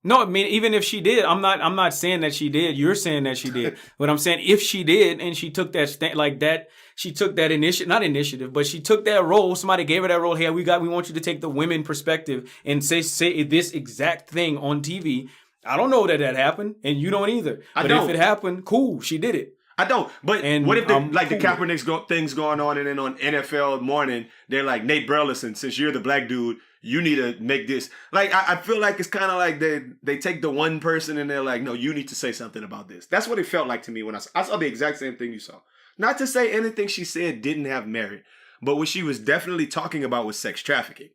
No, I mean, even if she did, I'm not saying that she did. You're saying that she did. But I'm saying if she did and she took that she took that initiative, but she took that role. Somebody gave her that role. Hey, we want you to take the women perspective and say this exact thing on TV. I don't know that happened, and you don't either. But if it happened, cool, she did it. I don't. But what if the Kaepernick thing's going on, and then on NFL Morning, they're like, "Nate Burleson, since you're the black dude, you need to make this." Like, I feel like it's kind of like they take the one person and they're like, "No, you need to say something about this." That's what it felt like to me when I saw the exact same thing you saw. Not to say anything she said didn't have merit, but what she was definitely talking about was sex trafficking.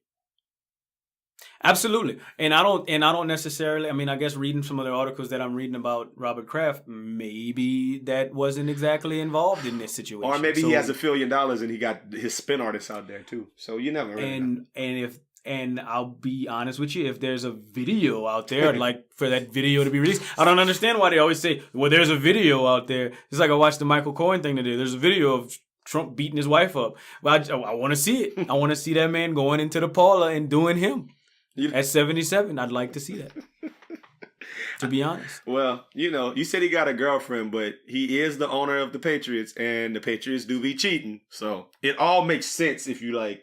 Absolutely. And I don't necessarily, I mean, I guess reading some of the articles that I'm reading about Robert Kraft, maybe that wasn't exactly involved in this situation. Or maybe he has $1 billion and he got his spin artists out there too. So you never really know. And I'll be honest with you, if there's a video out there, I'd like for that video to be released. I don't understand why they always say, well, there's a video out there. It's like I watched the Michael Cohen thing today. There's a video of Trump beating his wife up. But I want to see it. I want to see that man going into the parlor and doing him. At 77, I'd like to see that. To be honest. Well, you know, you said he got a girlfriend, but he is the owner of the Patriots, and the Patriots do be cheating. So it all makes sense if you like.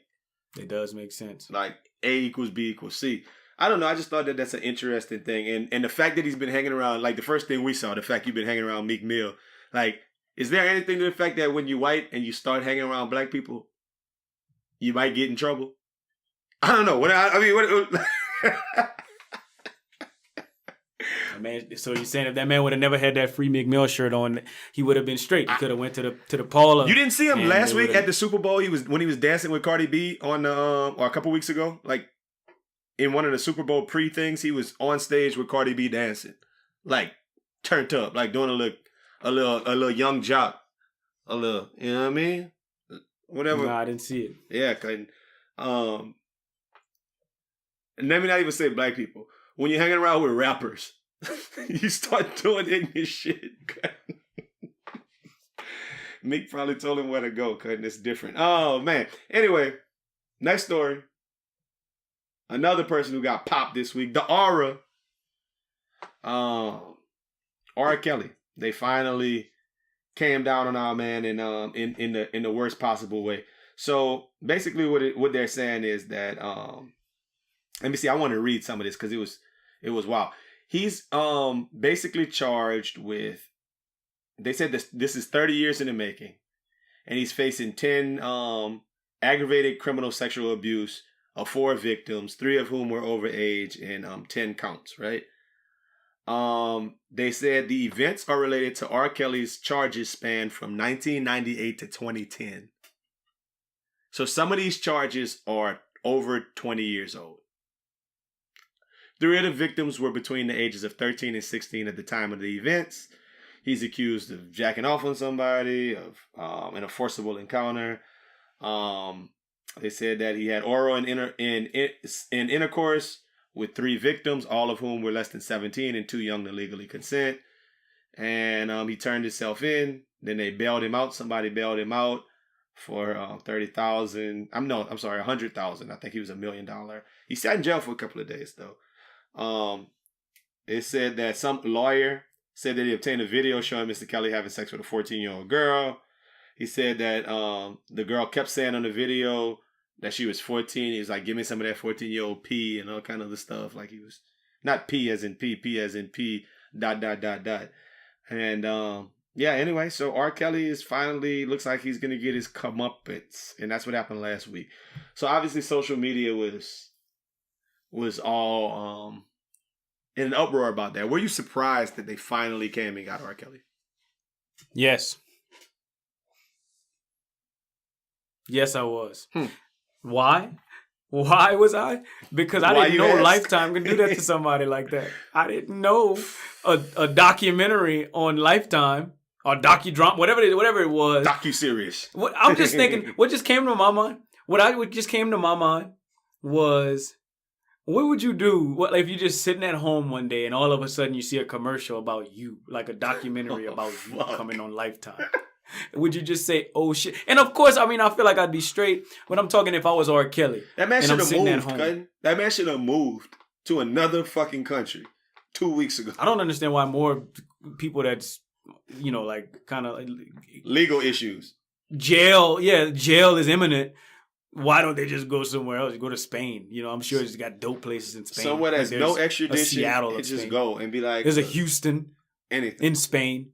It does make sense. Like A = B = C. I don't know. I just thought that that's an interesting thing. And the fact that he's been hanging around, like the first thing we saw, the fact you've been hanging around Meek Mill. Like, is there anything to the fact that when you're white and you start hanging around black people, you might get in trouble? I don't know. Man, so you're saying if that man would have never had that free Meek Mill shirt on, he would have been straight. He could have went to the parlor. You didn't see him last week at the Super Bowl? When he was dancing with Cardi B on the or a couple weeks ago, like in one of the Super Bowl pre things, he was on stage with Cardi B dancing, like turned up, like doing a little young jock, a little, you know what I mean? Whatever. No, I didn't see it. Yeah, and let me not even say black people. When you're hanging around with rappers, you start doing ignorant shit. Meek probably told him where to go, cause it's different. Oh man. Anyway, next story. Another person who got popped this week, the Aura. R. Kelly. They finally came down on our man in the worst possible way. So basically, what they're saying is that let me see. I want to read some of this because it was wild. He's basically charged with. They said this is 30 years in the making, and he's facing 10 aggravated criminal sexual abuse of 4 victims, 3 of whom were over age, and 10 counts. Right. They said the events are related to R. Kelly's charges span from 1998 to 2010. So some of these charges are over 20 years old. 3 of the victims were between the ages of 13 and 16 at the time of the events. He's accused of jacking off on somebody, of in a forcible encounter. They said that he had oral and intercourse with 3 victims, all of whom were less than 17 and too young to legally consent. And he turned himself in. Then they bailed him out. Somebody bailed him out for $30,000. I'm sorry, $100,000. I think he was $1 million. He sat in jail for a couple of days though. It said that some lawyer said that he obtained a video showing Mr. Kelly having sex with a 14-year-old girl. He said that the girl kept saying on the video that she was 14. He was like, give me some of that 14-year-old P and all kind of the stuff. Like he was, not P as in P, P as in P, ... And yeah, anyway, so R. Kelly is finally, looks like he's going to get his comeuppance. And that's what happened last week. So obviously social media was all in an uproar about that. Were you surprised that they finally came and got R. Kelly? Yes. Yes, I was. Why? Why was I? Because I didn't know Lifetime can do that to somebody like that. I didn't know a documentary on Lifetime or docudrama, whatever it was. Docu-series. I'm just thinking, what just came to my mind? What just came to my mind was, what would you do if you're just sitting at home one day and all of a sudden you see a commercial about you, like a documentary about you coming on Lifetime? Would you just say, oh shit? And of course, I mean, I feel like I'd be straight when I'm talking if I was R. Kelly. That man should have moved, cuz. That man should have moved to another fucking country 2 weeks ago. I don't understand why more people that's, like kind of legal issues. Jail is imminent. Why don't they just go somewhere else? Go to Spain. I'm sure it's got dope places in Spain. Somewhere that's no extradition. Seattle and just go and be like. There's a Houston. Anything. In Spain.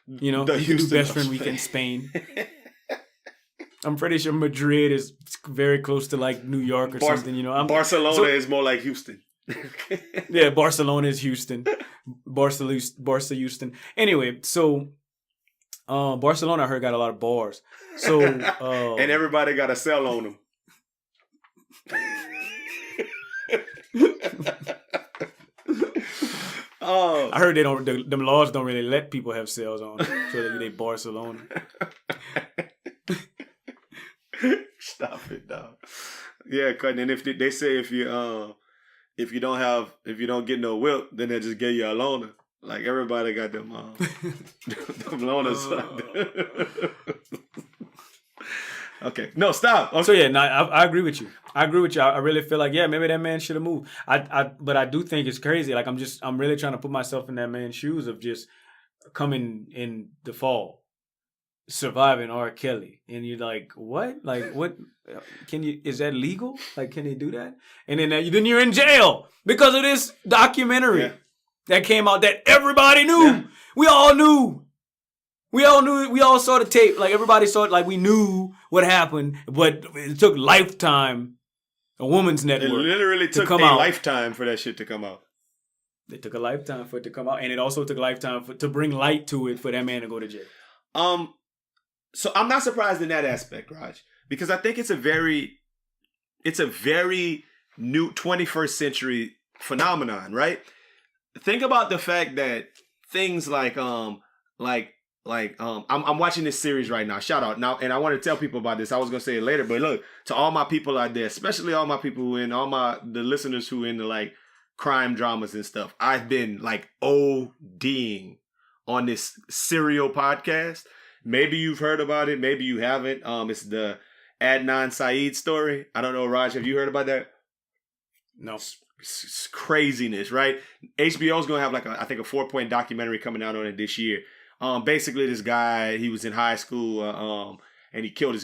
The you do best friend week in Spain. I'm pretty sure Madrid is very close to like New York or something. Barcelona is more like Houston. Yeah, Barcelona is Houston. Barca Houston. Anyway, so Barcelona I heard got a lot of bars. So and everybody got a cell on them. I heard them laws don't really let people have cells on them, so they Barcelona. Stop it, dog. Yeah, cause and if they say if you don't get no whip, then they just give you a loaner. Like everybody got them them loners. Okay, no, stop. So yeah, I agree with you. I really feel like maybe that man should have moved. But I do think it's crazy. Like I'm really trying to put myself in that man's shoes of just coming in the fall, surviving R. Kelly, and you're like, what? Like what? Is that legal? Like, can they do that? And then you're in jail because of this documentary that came out that everybody knew. Yeah. We all knew. We all saw the tape. Like, everybody saw it. Like, we knew what happened. But it took Lifetime, a woman's network. It literally took a lifetime for that shit to come out. It took a lifetime for it to come out. And it also took a lifetime to bring light to it for that man to go to jail. So I'm not surprised in that aspect, Raj. Because I think it's a very new 21st century phenomenon, right? Think about the fact that things like I'm watching this series right now. Shout out now, and I want to tell people about this. I was gonna say it later, but look, to all my people out there, especially all my people who the listeners who into like crime dramas and stuff. I've been like ODing on this serial podcast. Maybe you've heard about it, maybe you haven't. It's the Adnan Syed story. I don't know, Raj, have you heard about that? No. It's craziness, right? HBO's gonna have like I think a 4-point documentary coming out on it this year Basically, this guy, he was in high school, and he killed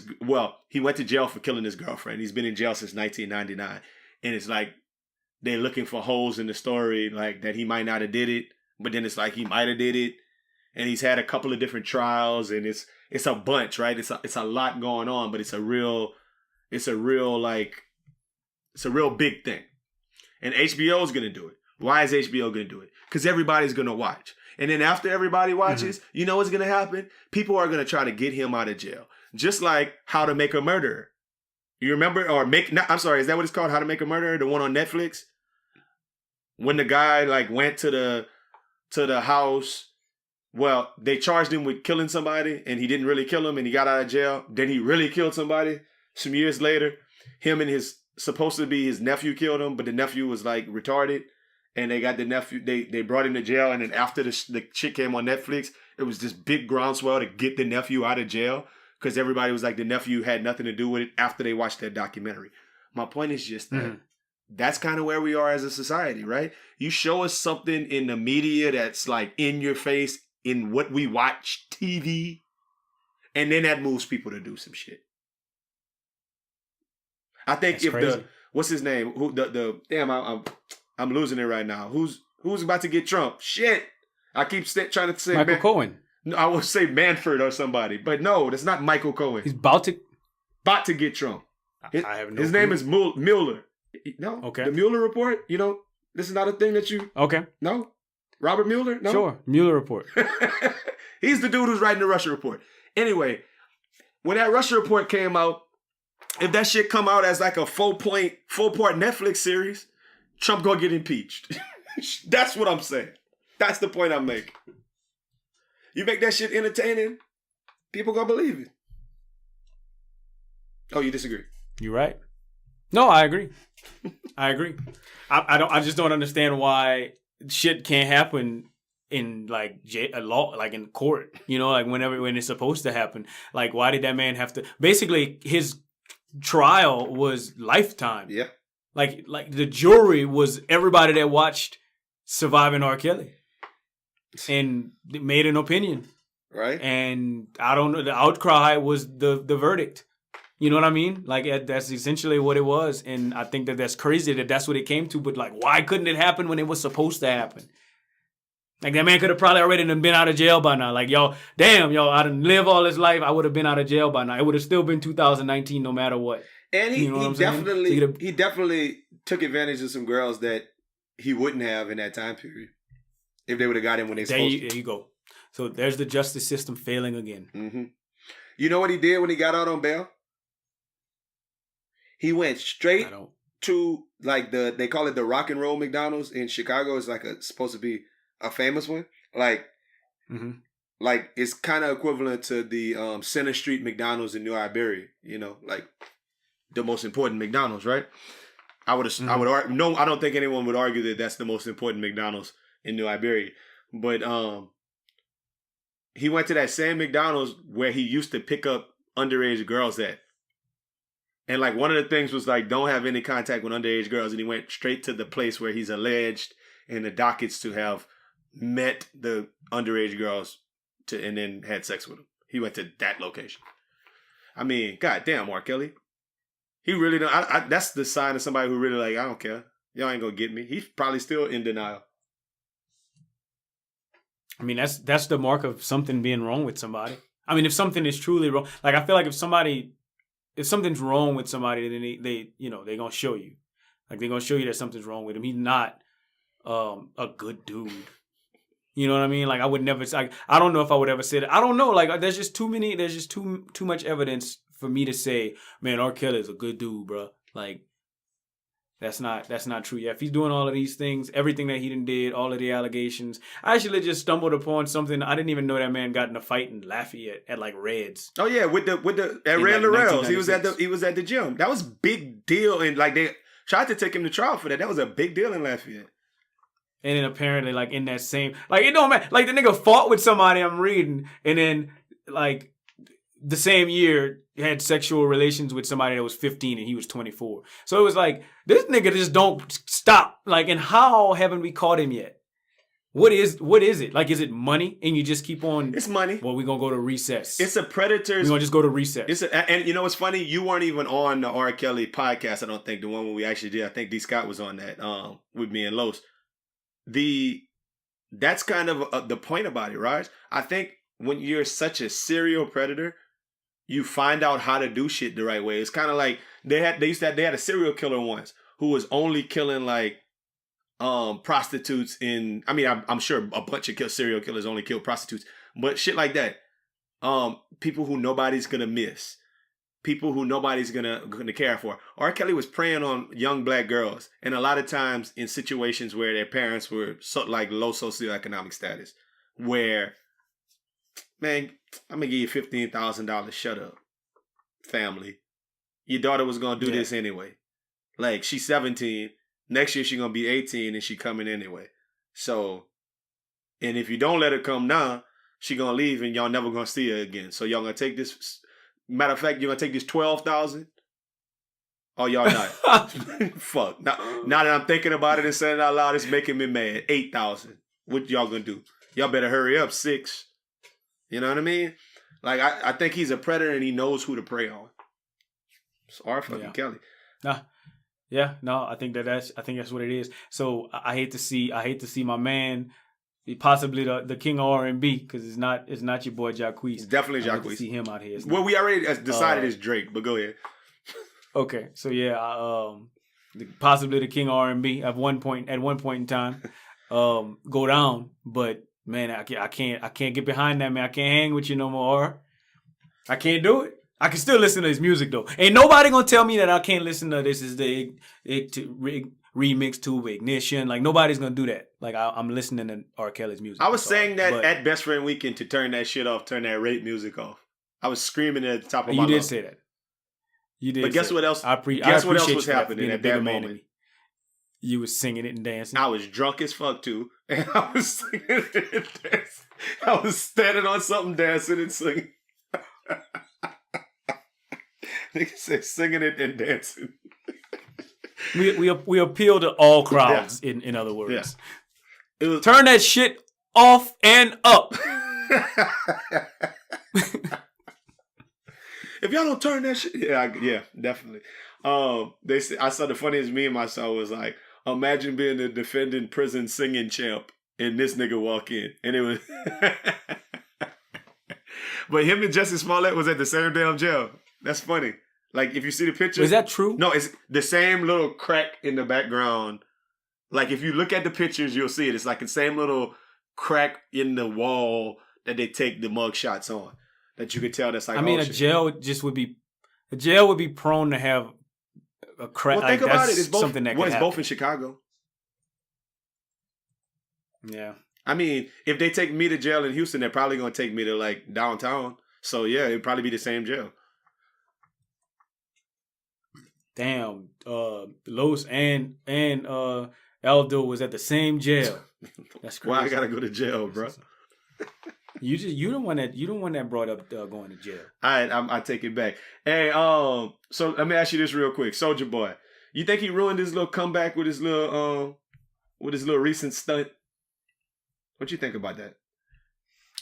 he went to jail for killing his girlfriend. He's been in jail since 1999. And it's like, they're looking for holes in the story, like that he might not have did it, but then it's like he might have did it. And he's had a couple of different trials, and it's a bunch, right? It's a lot going on, but it's a real big thing. And HBO is gonna do it. Why is HBO gonna do it? Because everybody's gonna watch. And then after everybody watches, you know what's gonna happen? People are gonna try to get him out of jail. Just like How to Make a Murderer. You remember? I'm sorry, is that what it's called? How to Make a Murderer? The one on Netflix? When the guy like went to the house, well, they charged him with killing somebody and he didn't really kill him and he got out of jail. Then he really killed somebody some years later. Him and his supposed to be his nephew killed him, but the nephew was like retarded. And they got the nephew, they brought him to jail. And then after the shit came on Netflix, it was this big groundswell to get the nephew out of jail. Because everybody was like, the nephew had nothing to do with it after they watched that documentary. My point is just that that's kind of where we are as a society, right? You show us something in the media that's like in your face in what we watch TV, and then that moves people to do some shit. I think that's crazy. What's his name? I'm losing it right now. Who's about to get Trump? Shit. I keep trying to say Michael Cohen. No, I would say Manford or somebody, but no, that's not Michael Cohen. He's about to get Trump. I have no his clue. name is Mueller. No, okay. The Mueller report. You know, this is not a thing that you. Okay. No, Robert Mueller. No, sure. Mueller report. He's the dude who's writing the Russia report. Anyway, when that Russia report came out, if that shit come out as like a 4-part Netflix series, Trump gonna get impeached. That's what I'm saying. That's the point I'm making. You make that shit entertaining, people gonna believe it. Oh, you disagree? You're right. No, I agree. I agree. I just don't understand why shit can't happen in like a law, like in court. You know, like when it's supposed to happen. Like, why did that man have to? Basically, his trial was lifetime. Yeah. Like the jury was everybody that watched Surviving R. Kelly, and made an opinion. Right. And I don't know. The outcry was the verdict. You know what I mean? Like, that's essentially what it was. And I think that's crazy that that's what it came to. But, like, why couldn't it happen when it was supposed to happen? Like, that man could have probably already been out of jail by now. Like, I done live all this life. I would have been out of jail by now. It would have still been 2019 no matter what. And he definitely took advantage of some girls that he wouldn't have in that time period if they would have got him when they supposed to. There you go. So there's the justice system failing again. Mm-hmm. You know what he did when he got out on bail? He went straight to like they call it the Rock and Roll McDonald's in Chicago. It's like supposed to be a famous one. Like, like it's kind of equivalent to the Center Street McDonald's in New Iberia. You know, like the most important McDonald's, right? I don't think anyone would argue that that's the most important McDonald's in New Iberia. But he went to that same McDonald's where he used to pick up underage girls at. And like one of the things was like, don't have any contact with underage girls. And he went straight to the place where he's alleged in the dockets to have met the underage girls and then had sex with them. He went to that location. I mean, goddamn, R. Kelly. He really don't. That's the sign of somebody who really like, I don't care. Y'all ain't gonna get me. He's probably still in denial. I mean, that's the mark of something being wrong with somebody. I mean, if something is truly wrong, like I feel like if something's wrong with somebody, then they're gonna show you. Like they're gonna show you that something's wrong with him. He's not a good dude. You know what I mean? Like I would never. Like, I don't know if I would ever say that. I don't know. Like there's just too much evidence for me to say, man, R. Kelly is a good dude, bro. Like that's not true. Yeah, if he's doing all of these things, everything that he did, all of the allegations. I actually just stumbled upon something. I didn't even know that man got in a fight in Lafayette at like Reds. Oh yeah, with the at Red Laurel's. He was at the gym. That was big deal, and like they tried to take him to trial for that. That was a big deal in Lafayette. And then apparently, like in that same, like it don't matter. Like the nigga fought with somebody I'm reading, and then like the same year had sexual relations with somebody that was 15 and he was 24. So it was like this nigga just don't stop. Like, and how haven't we caught him yet? What is it? Like, is it money? And you just keep on... It's money. Well, we're going to go to recess. It's a predator's... We're going to just go to recess. And you know what's funny? You weren't even on the R. Kelly podcast, I don't think, the one where we actually did. I think D. Scott was on that with me and Los. That's kind of the point about it, right? I think when you're such a serial predator, you find out how to do shit the right way. It's kind of like they had a serial killer once who was only killing like prostitutes in. I mean, I'm sure a bunch of serial killers only kill prostitutes, but shit like that. People who nobody's gonna miss, people who nobody's gonna care for. R. Kelly was preying on young black girls, and a lot of times in situations where their parents were like low socioeconomic status, where, man, I'm gonna give you $15,000. Shut up, family. Your daughter was gonna do this anyway. Like, she's 17. Next year she's gonna be 18, and she coming anyway. So, and if you don't let her come now, she gonna leave, and y'all never gonna see her again. So y'all gonna take this. Matter of fact, you're gonna take this $12,000. Oh, y'all not. Fuck. Now that I'm thinking about it and saying it out loud, it's making me mad. $8,000. What y'all gonna do? Y'all better hurry up. 6. You know what I mean? Like, I think he's a predator and he knows who to prey on. It's R. fucking Kelly. I think that's what it is. So I hate to see my man, possibly the king of R&B, because it's not your boy Jacquees. It's definitely Jacquees. I hate to see him out here. Well, we already decided it's Drake, but go ahead. Okay, so possibly the king of R&B at one point in time, go down. But man, I can't get behind that, man. I can't hang with you no more. I can't do it. I can still listen to his music though. Ain't nobody gonna tell me that I can't listen to This Is the remix to Ignition. Like, nobody's gonna do that. Like, I'm listening to R. Kelly's music. I was saying that at Best Friend Weekend to turn that shit off, turn that rape music off. I was screaming at the top of my lungs. You did say that. You did. But guess what else? Guess what else was happening at that moment? You was singing it and dancing. I was drunk as fuck too, and I was singing it and dancing. I was standing on something, dancing and singing. Nigga said singing it and dancing. We appeal to all crowds. In other words, yeah. Turn that shit off and up. If y'all don't turn that shit, yeah, definitely. I saw the funniest meme I saw was like, imagine being the defending prison singing champ, and this nigga walk in, and it was. But him and Jussie Smollett was at the same damn jail. That's funny. Like, if you see the picture. Is that true? No, it's the same little crack in the background. Like, if you look at the pictures, you'll see it. It's like the same little crack in the wall that they take the mug shots on. That you could tell that's like, I mean, a jail would be prone to have a crack. Well, think about it. It's both, something that it's happen. both in Chicago. Yeah. I mean, if they take me to jail in Houston, they're probably going to take me to, like, downtown. So, yeah, it'd probably be the same jail. Damn, Los and Aldo was at the same jail. That's crazy. Why I gotta go to jail, bro? You don't want that brought up going to jail. All right, I take it back. Hey, so let me ask you this real quick, Soulja Boy. You think he ruined his little comeback with his little recent stunt? What you think about that?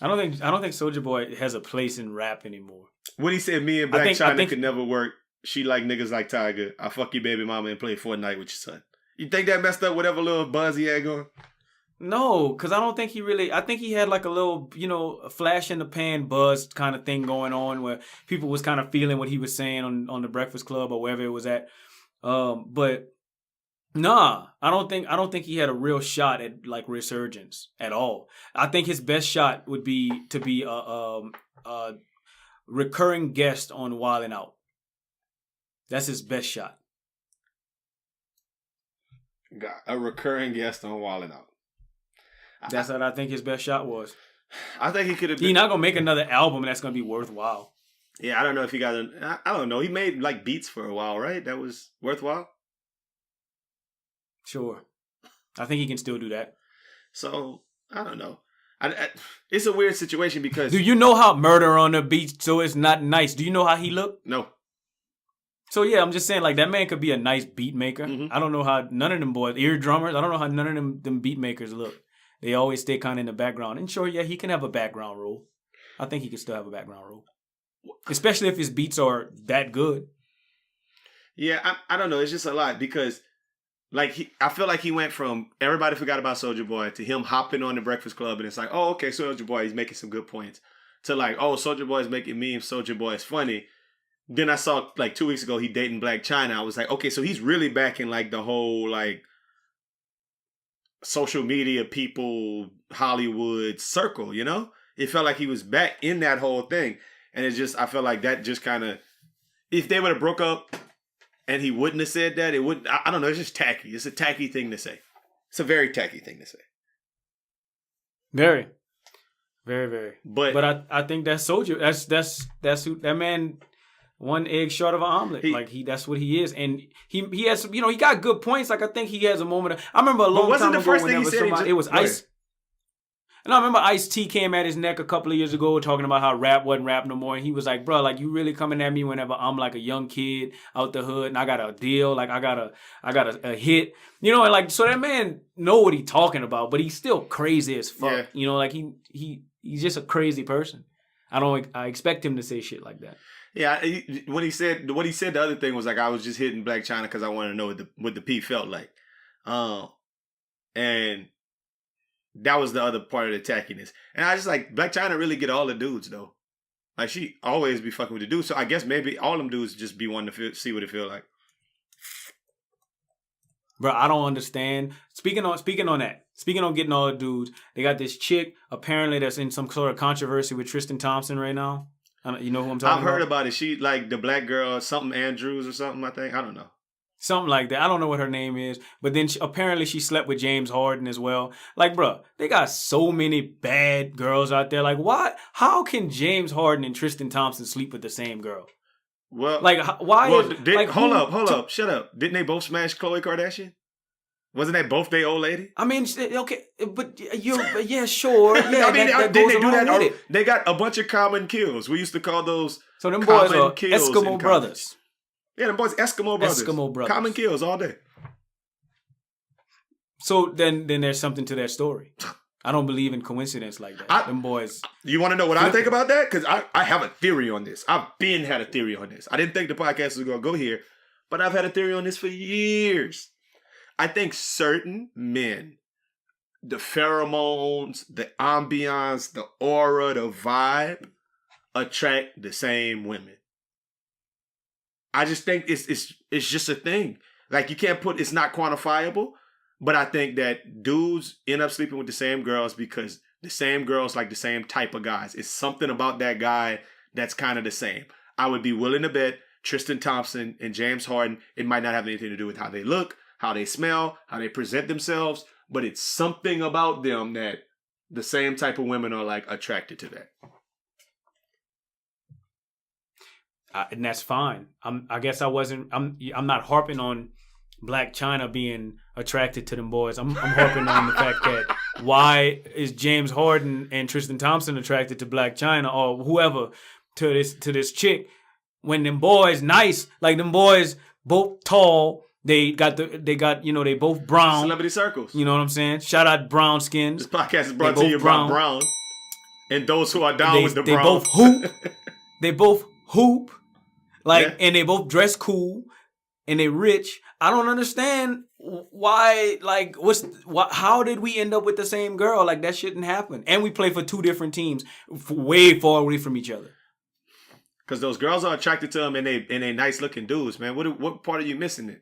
I don't think Soulja Boy has a place in rap anymore. When he said me and Black China could never work. She like niggas like Tiger. I fuck your baby mama and play Fortnite with your son. You think that messed up whatever little buzz he had going? No, because I don't think he really... I think he had like a little, a flash in the pan buzz kind of thing going on where people was kind of feeling what he was saying on the Breakfast Club or wherever it was at. But nah, I don't think he had a real shot at like resurgence at all. I think his best shot would be to be a recurring guest on Wildin' Out. That's his best shot. Got a recurring guest on Wildin' Out. That's what I think his best shot was. I think he could have been... He's not going to make another album that's going to be worthwhile. Yeah, I don't know if he got... I don't know. He made like beats for a while, right? That was worthwhile? Sure. I think he can still do that. So, I don't know. It's a weird situation because... Do you know how Murder on the Beat, So It's Not Nice? Do you know how he looked? No. So yeah, I'm just saying, like, that man could be a nice beat maker. Mm-hmm. I don't know how none of them boys, ear drummers, I don't know how none of them beat makers look. they always stay kind of in the background. And sure, yeah, he can have a background role. I think he can still have a background role, especially if his beats are that good. Yeah, I don't know. It's just a lot because, like, I feel like he went from everybody forgot about Soulja Boy to him hopping on the Breakfast Club, and it's like, oh, okay, Soulja Boy, he's making some good points. To like, oh, Soulja Boy is making memes. Soulja Boy is funny. Then I saw like 2 weeks ago he dating Black China. I was like, okay, so he's really back in like the whole like social media people Hollywood circle. You know, it felt like he was back in that whole thing, and it just I felt like that just kind of if they would have broke up. And he wouldn't have said that. It wouldn't. I don't know. It's just tacky. It's a tacky thing to say. It's a very tacky thing to say. Very, very, very. But I think that's Soulja. That's who that man. One egg short of an omelet. That's what he is, and he has he got good points. Like I think he has a moment. I remember a long time ago when it was Ice. And I remember Ice-T came at his neck a couple of years ago talking about how rap wasn't rap no more. And he was like, bro, like you really coming at me whenever I'm like a young kid out the hood and I got a deal, like I got a hit. And like so that man know what he talking about, but he's still crazy as fuck. Yeah. Like he's just a crazy person. I expect him to say shit like that. Yeah, what he said the other thing was like I was just hitting Black China because I wanted to know what the P felt like. And that was the other part of the tackiness. And I just like, Black China really get all the dudes, though. Like, she always be fucking with the dudes. So I guess maybe all them dudes just be wanting to see what it feel like. Bro, I don't understand. Speaking on getting all the dudes, they got this chick, apparently, that's in some sort of controversy with Tristan Thompson right now. You know who I'm talking about? I've heard about it. She, like, the black girl, something Andrews or something, I think. I don't know. Something like that. I don't know what her name is. But then apparently she slept with James Harden as well. Like, bro, they got so many bad girls out there. Like, why? How can James Harden and Tristan Thompson sleep with the same girl? Well, like, why? Hold up. Shut up. Didn't they both smash Khloe Kardashian? Wasn't that both their old lady? I mean, okay, but yeah, sure. Yeah, I mean, didn't they do that? They got a bunch of common kills. We used to call those so them boys are Eskimo Brothers. Yeah, them boys Eskimo Brothers. Eskimo Brothers. Common kills all day. So then there's something to that story. I don't believe in coincidence like that. Them boys. You want to know what I think about that? Because I have a theory on this. I've had a theory on this. I didn't think the podcast was going to go here, but I've had a theory on this for years. I think certain men, the pheromones, the ambiance, the aura, the vibe, attract the same women. I just think it's just a thing. Like, you can't put, it's not quantifiable, but I think that dudes end up sleeping with the same girls because the same girls like the same type of guys. It's something about that guy that's kind of the same. I would be willing to bet Tristan Thompson and James Harden, it might not have anything to do with how they look, how they smell, how they present themselves, but it's something about them that the same type of women are like attracted to that. And that's fine. I guess I'm not harping on Black China being attracted to them boys. I'm harping on the fact that why is James Harden and Tristan Thompson attracted to Black China or whoever to this chick when them boys nice, like them boys both tall. They both brown. Celebrity circles. You know what I'm saying? Shout out brown skins. This podcast is brought to you by Brown. And those who are down with the Brown. They both hoop. They both hoop. And they both dress cool. And they rich. I don't understand why, how did we end up with the same girl? Like, that shouldn't happen. And we play for two different teams way far away from each other. Because those girls are attracted to them and they nice looking dudes, man. What part are you missing it?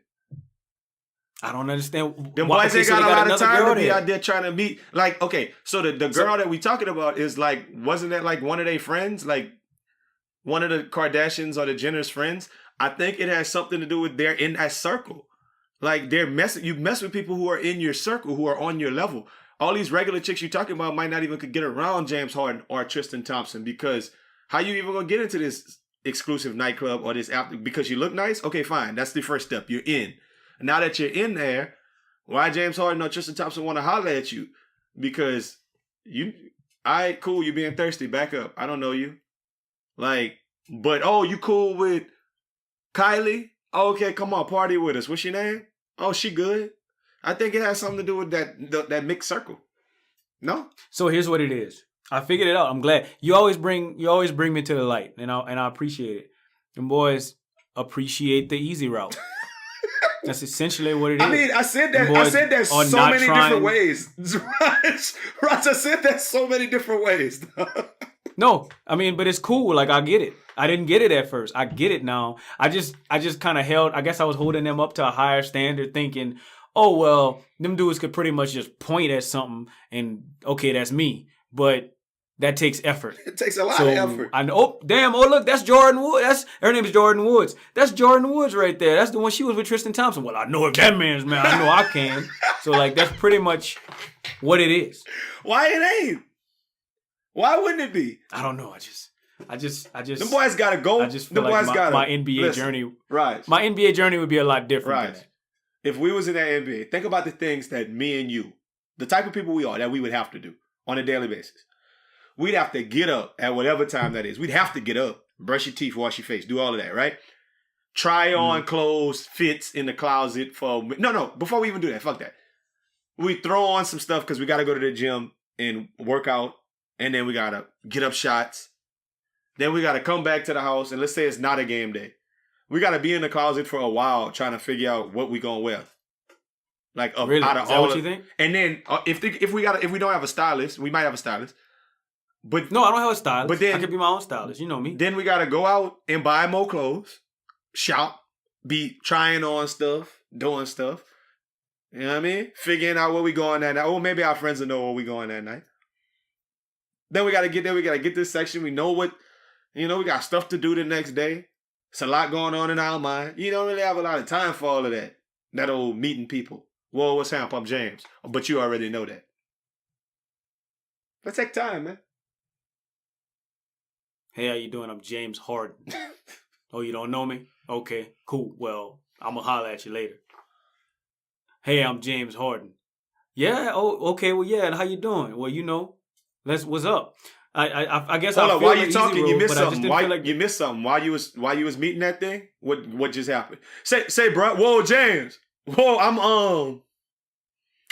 I don't understand. Them boys ain't got a lot of time to be out there trying to meet. Like, okay, so the girl that we talking about is like, wasn't that like one of their friends? Like one of the Kardashians or the Jenners' friends? I think it has something to do with they're in that circle. Like you mess with people who are in your circle, who are on your level. All these regular chicks you're talking about might not even could get around James Harden or Tristan Thompson because how you even gonna get into this exclusive nightclub or this after? Because you look nice? Okay, fine. That's the first step. You're in. Now that you're in there, why James Harden or Tristan Thompson want to holler at you? Because cool, you being thirsty, back up. I don't know you. You cool with Kylie? Okay, come on, party with us. What's your name? Oh, she good. I think it has something to do with that mixed circle. No? So here's what it is. I figured it out. I'm glad. You always bring me to the light, and I appreciate it. And boys appreciate the easy route. That's essentially what it is. I mean, I said that so many different ways. Raj, I said that so many different ways. No, I mean, but it's cool. Like, I get it. I didn't get it at first. I get it now. I just kind of I guess I was holding them up to a higher standard, thinking, oh, well, them dudes could pretty much just point at something and, okay, that's me. But that takes effort. It takes a lot of effort. I know. Oh, damn. Oh, look, that's Jordyn Woods. Her name is Jordyn Woods. That's Jordyn Woods right there. That's the one she was with Tristan Thompson. Well, I know if that man's man, I know I can. So, like, that's pretty much what it is. Why it ain't? Why wouldn't it be? I don't know. I just. Them boys gotta go. I just feel like my NBA journey. Right. My NBA journey would be a lot different. Than that. If we was in that NBA, think about the things that me and you, the type of people we are, that we would have to do on a daily basis. We'd have to get up at whatever time that is. We'd have to get up, brush your teeth, wash your face, do all of that, right? Try on clothes, fits in the closet for... No, before we even do that, fuck that. We throw on some stuff because we got to go to the gym and work out, and then we got to get up shots. Then we got to come back to the house, and let's say it's not a game day. We got to be in the closet for a while trying to figure out what we going to wear. Like, really? Out of is that all what you think? And then if we don't have a stylist, we might have a stylist. But no, I don't have a stylist. But then, I could be my own stylist. You know me. Then we got to go out and buy more clothes, shop, be trying on stuff, doing stuff. You know what I mean? Figuring out where we going that night. Oh, maybe our friends will know where we going that night. Then we got to get there. We got to get this section. We know what, we got stuff to do the next day. It's a lot going on in our mind. You don't really have a lot of time for all of that. That old meeting people. Whoa, what's happening? I'm James. But you already know that. Let's take time, man. Hey, how you doing? I'm James Harden. Oh, you don't know me? Okay, cool. Well, I'm going to holler at you later. Hey, I'm James Harden. Yeah? Oh, okay. Well, yeah. And how you doing? Well, what's up? I guess Hold I on, feel while you talking, you missed something. You missed something. While you was meeting that thing, what just happened? Say, bro. Whoa, James. Whoa, I'm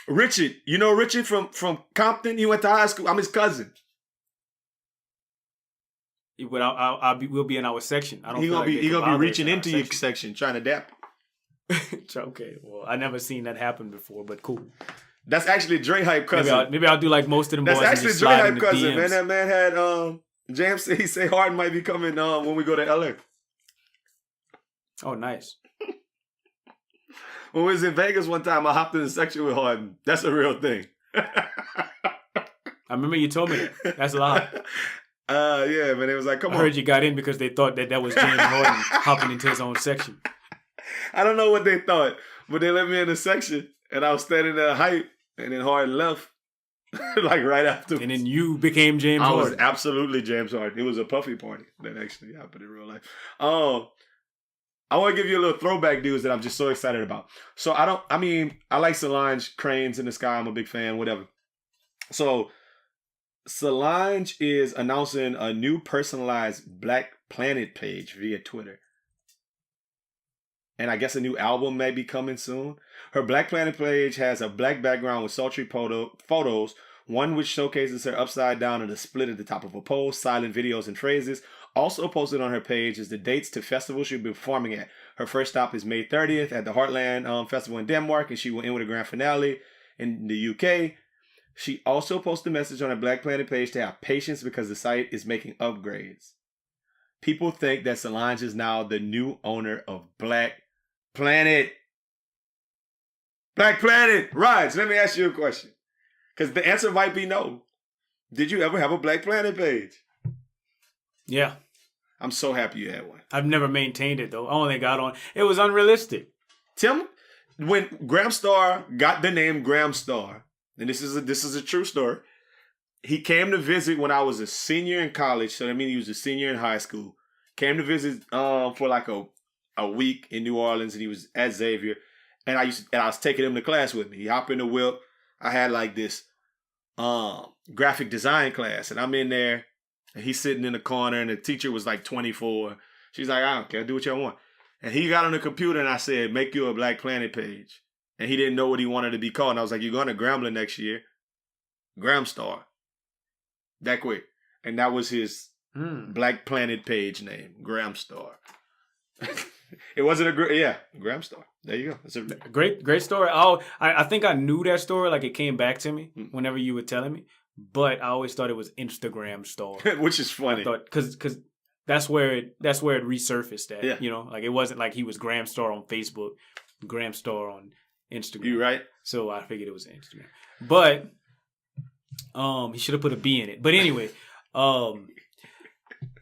Richard. You know Richard from Compton? He went to high school. I'm his cousin. But we'll be in our section. I don't. He gonna be reaching into your section, trying to dap. Okay, well, I never seen that happen before, but cool. That's actually Dre hype cousin. Maybe I'll do like most of them boys. That's actually Dre hype cousin, DMs. man. That man had James say Harden might be coming when we go to LA. Oh, nice. When we was in Vegas one time, I hopped in the section with Harden. That's a real thing. I remember you told me that. That's a lot. Yeah, man. It was like, come on. I heard you got in because they thought that was James Harden hopping into his own section. I don't know what they thought, but they let me in the section, and I was standing there hype, and then Harden left, like right after. And then you became James Harden. I was absolutely James Harden. It was a puffy party that actually happened in real life. I want to give you a little throwback news that I'm just so excited about. So I like Solange, Cranes in the Sky. I'm a big fan, whatever. So Solange is announcing a new personalized BlackPlanet page via Twitter. And I guess a new album may be coming soon. Her BlackPlanet page has a black background with sultry photos, one which showcases her upside down and a split at the top of a post, silent videos and phrases. Also posted on her page is the dates to festivals she'll be performing at. Her first stop is May 30th at the Heartland Festival in Denmark, and she will end with a grand finale in the UK. She also posted a message on her BlackPlanet page to have patience because the site is making upgrades. People think that Solange is now the new owner of BlackPlanet. BlackPlanet! Raj, let me ask you a question. Because the answer might be no. Did you ever have a BlackPlanet page? Yeah. I'm so happy you had one. I've never maintained it, though. I only got on. It was unrealistic. Tim, when Graham Starr got the name Graham Starr, and this is a true story, he came to visit when I was a senior in college, so that means he was a senior in high school. Came to visit for like a week in New Orleans, and he was at Xavier, and I was taking him to class with me. He hopped in the whip. I had like this graphic design class, and I'm in there. And he's sitting in the corner, and the teacher was like 24. She's like, I don't care, do what y'all want. And he got on the computer, and I said, make you a BlackPlanet page. And he didn't know what he wanted to be called. And I was like, you're going to Grambling next year. Graham Star. That quick. And that was his BlackPlanet page name, Graham Star. It wasn't Graham Star. There you go. That's a great story. Oh, I think I knew that story. Like it came back to me whenever you were telling me, but I always thought it was Instagram Star, which is funny. Because that's where it resurfaced at. Yeah. You know, like it wasn't like he was Graham Star on Facebook, Graham Star on Instagram. You right? So I figured it was Instagram, but he should have put a B in it. But anyway,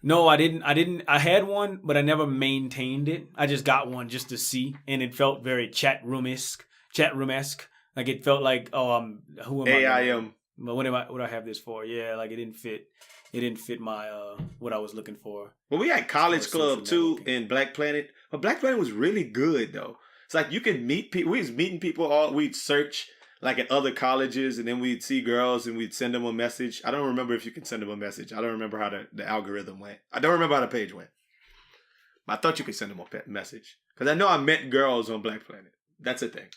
no, I didn't. I had one, but I never maintained it. I just got one just to see, and it felt very chat room-esque. Like it felt like, who am I? AIM. What do I have this for? Yeah, like it didn't fit. It didn't fit my what I was looking for. Well, we had College Club too in BlackPlanet, but BlackPlanet was really good though. It's like you can meet people. We was meeting people. We'd search like at other colleges, and then we'd see girls and we'd send them a message. I don't remember if you can send them a message. I don't remember how the algorithm went. I don't remember how the page went. But I thought you could send them a message. Because I know I met girls on BlackPlanet. That's a thing.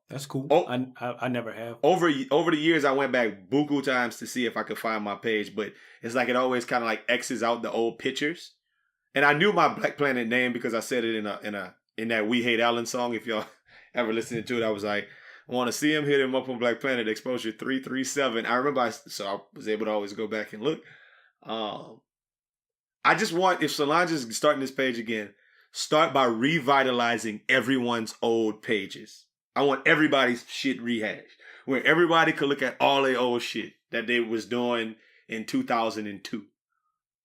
That's cool. I never have. Over the years, I went back buku times to see if I could find my page, but it's like it always kind of like X's out the old pictures. And I knew my BlackPlanet name because I said it in that We Hate Allen song. If y'all ever listening to it, I was like, I want to see him, hit him up on BlackPlanet, exposure 337. I remember, so I was able to always go back and look. I just want, if Solange is starting this page again, start by revitalizing everyone's old pages. I want everybody's shit rehashed, where everybody could look at all their old shit that they was doing in 2002.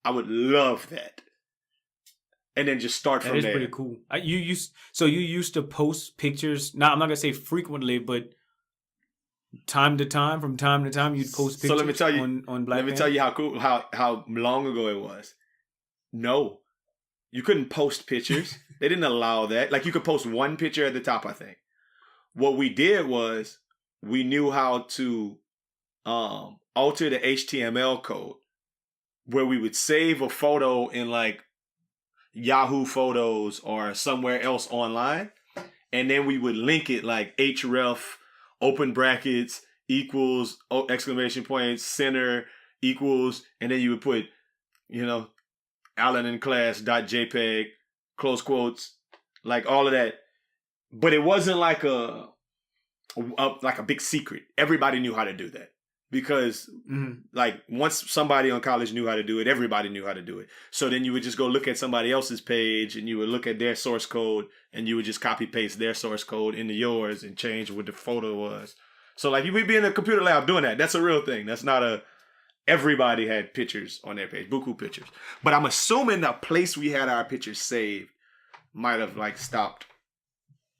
I would love that. And then just start from there. That is pretty cool. You used to post pictures. Now I'm not gonna say frequently, but from time to time, you'd post pictures. So let me tell you on Black. Let me tell you how long ago it was. No, you couldn't post pictures. They didn't allow that. Like you could post one picture at the top, I think. What we did was we knew how to alter the HTML code where we would save a photo in like Yahoo Photos or somewhere else online, and then we would link it like href open brackets equals exclamation point center equals, and then you would put, Allen in class.jpg close quotes, like all of that. But it wasn't like a big secret. Everybody knew how to do that. Because, like, once somebody on college knew how to do it, everybody knew how to do it. So then you would just go look at somebody else's page, and you would look at their source code, and you would just copy-paste their source code into yours and change what the photo was. So, like, you would be in a computer lab doing that. That's a real thing. That's not everybody had pictures on their page, buku pictures. But I'm assuming the place we had our pictures saved might have, like, stopped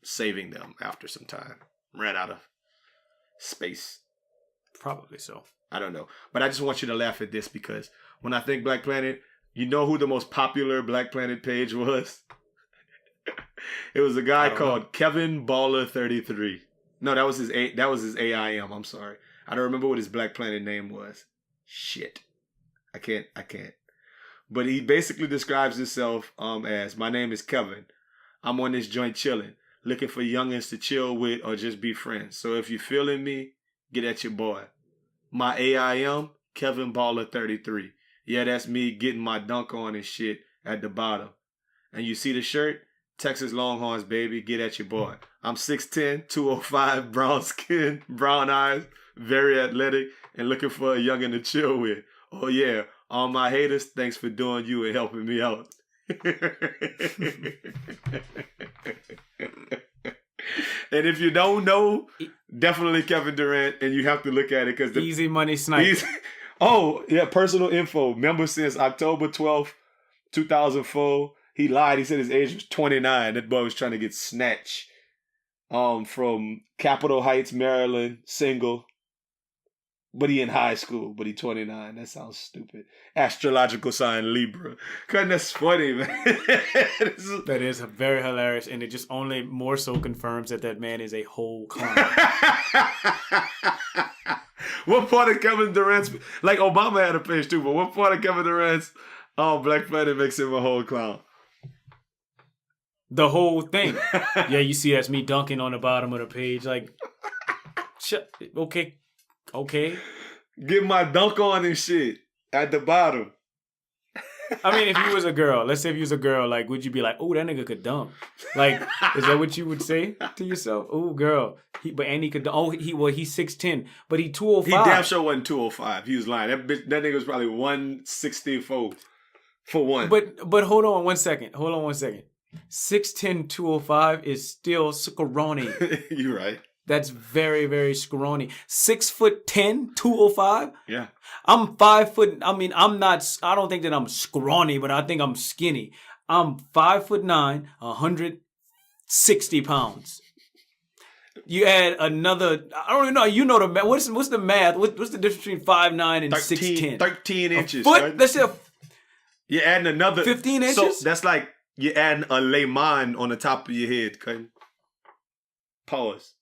saving them after some time. Ran out of space. Probably so. I don't know. But I just want you to laugh at this because when I think BlackPlanet, you know who the most popular BlackPlanet page was? It was a guy called Kevin Baller 33. No, that was his AIM. I'm sorry. I don't remember what his BlackPlanet name was. Shit. I can't. But he basically describes himself as, my name is Kevin. I'm on this joint chilling, looking for youngins to chill with or just be friends. So if you're feeling me, get at your boy. My AIM, Kevin Baller 33. Yeah, that's me getting my dunk on and shit at the bottom. And you see the shirt? Texas Longhorns, baby. Get at your boy. I'm 6'10", 205, brown skin, brown eyes, very athletic, and looking for a youngin to chill with. Oh yeah, all my haters, thanks for doing you and helping me out. And if you don't know, definitely Kevin Durant, and you have to look at it because easy money sniper. Oh yeah, personal info. Member since October 12th, 2004. He lied. He said his age was 29. That boy was trying to get snatched. From Capitol Heights, Maryland, single. But he in high school, but he 29. That sounds stupid. Astrological sign Libra. Cause that's funny, man. That is very hilarious, and it just only more so confirms that man is a whole clown. What part of Kevin Durant's, like Obama had a page too, but what part of Kevin Durant's BlackPlanet makes him a whole clown? The whole thing. Yeah, you see that's me dunking on the bottom of the page. Like, Okay. Get my dunk on and shit at the bottom. I mean, if you was a girl, let's say if you was a girl, like, would you be like, oh, that nigga could dunk? Like, is that what you would say to yourself? Oh, girl. He could dunk. Oh, he's 6'10", but he 205. He damn sure wasn't 205. He was lying. That nigga was probably 164 for one. But hold on one second. 6'10", 205 is still scrawny. You're right. That's very, very scrawny. 6'10", 205? Yeah. I'm 5 foot. I mean, I don't think that I'm scrawny, but I think I'm skinny. I'm 5'9", 160 pounds. You add another, I don't even know. You know the math. What's the math? What's the difference between 5'9" and 6'10"? 13 inches. Foot? Right? Let's say you're adding another 15 inches. So that's like you're adding a layman on the top of your head. Okay? Pause.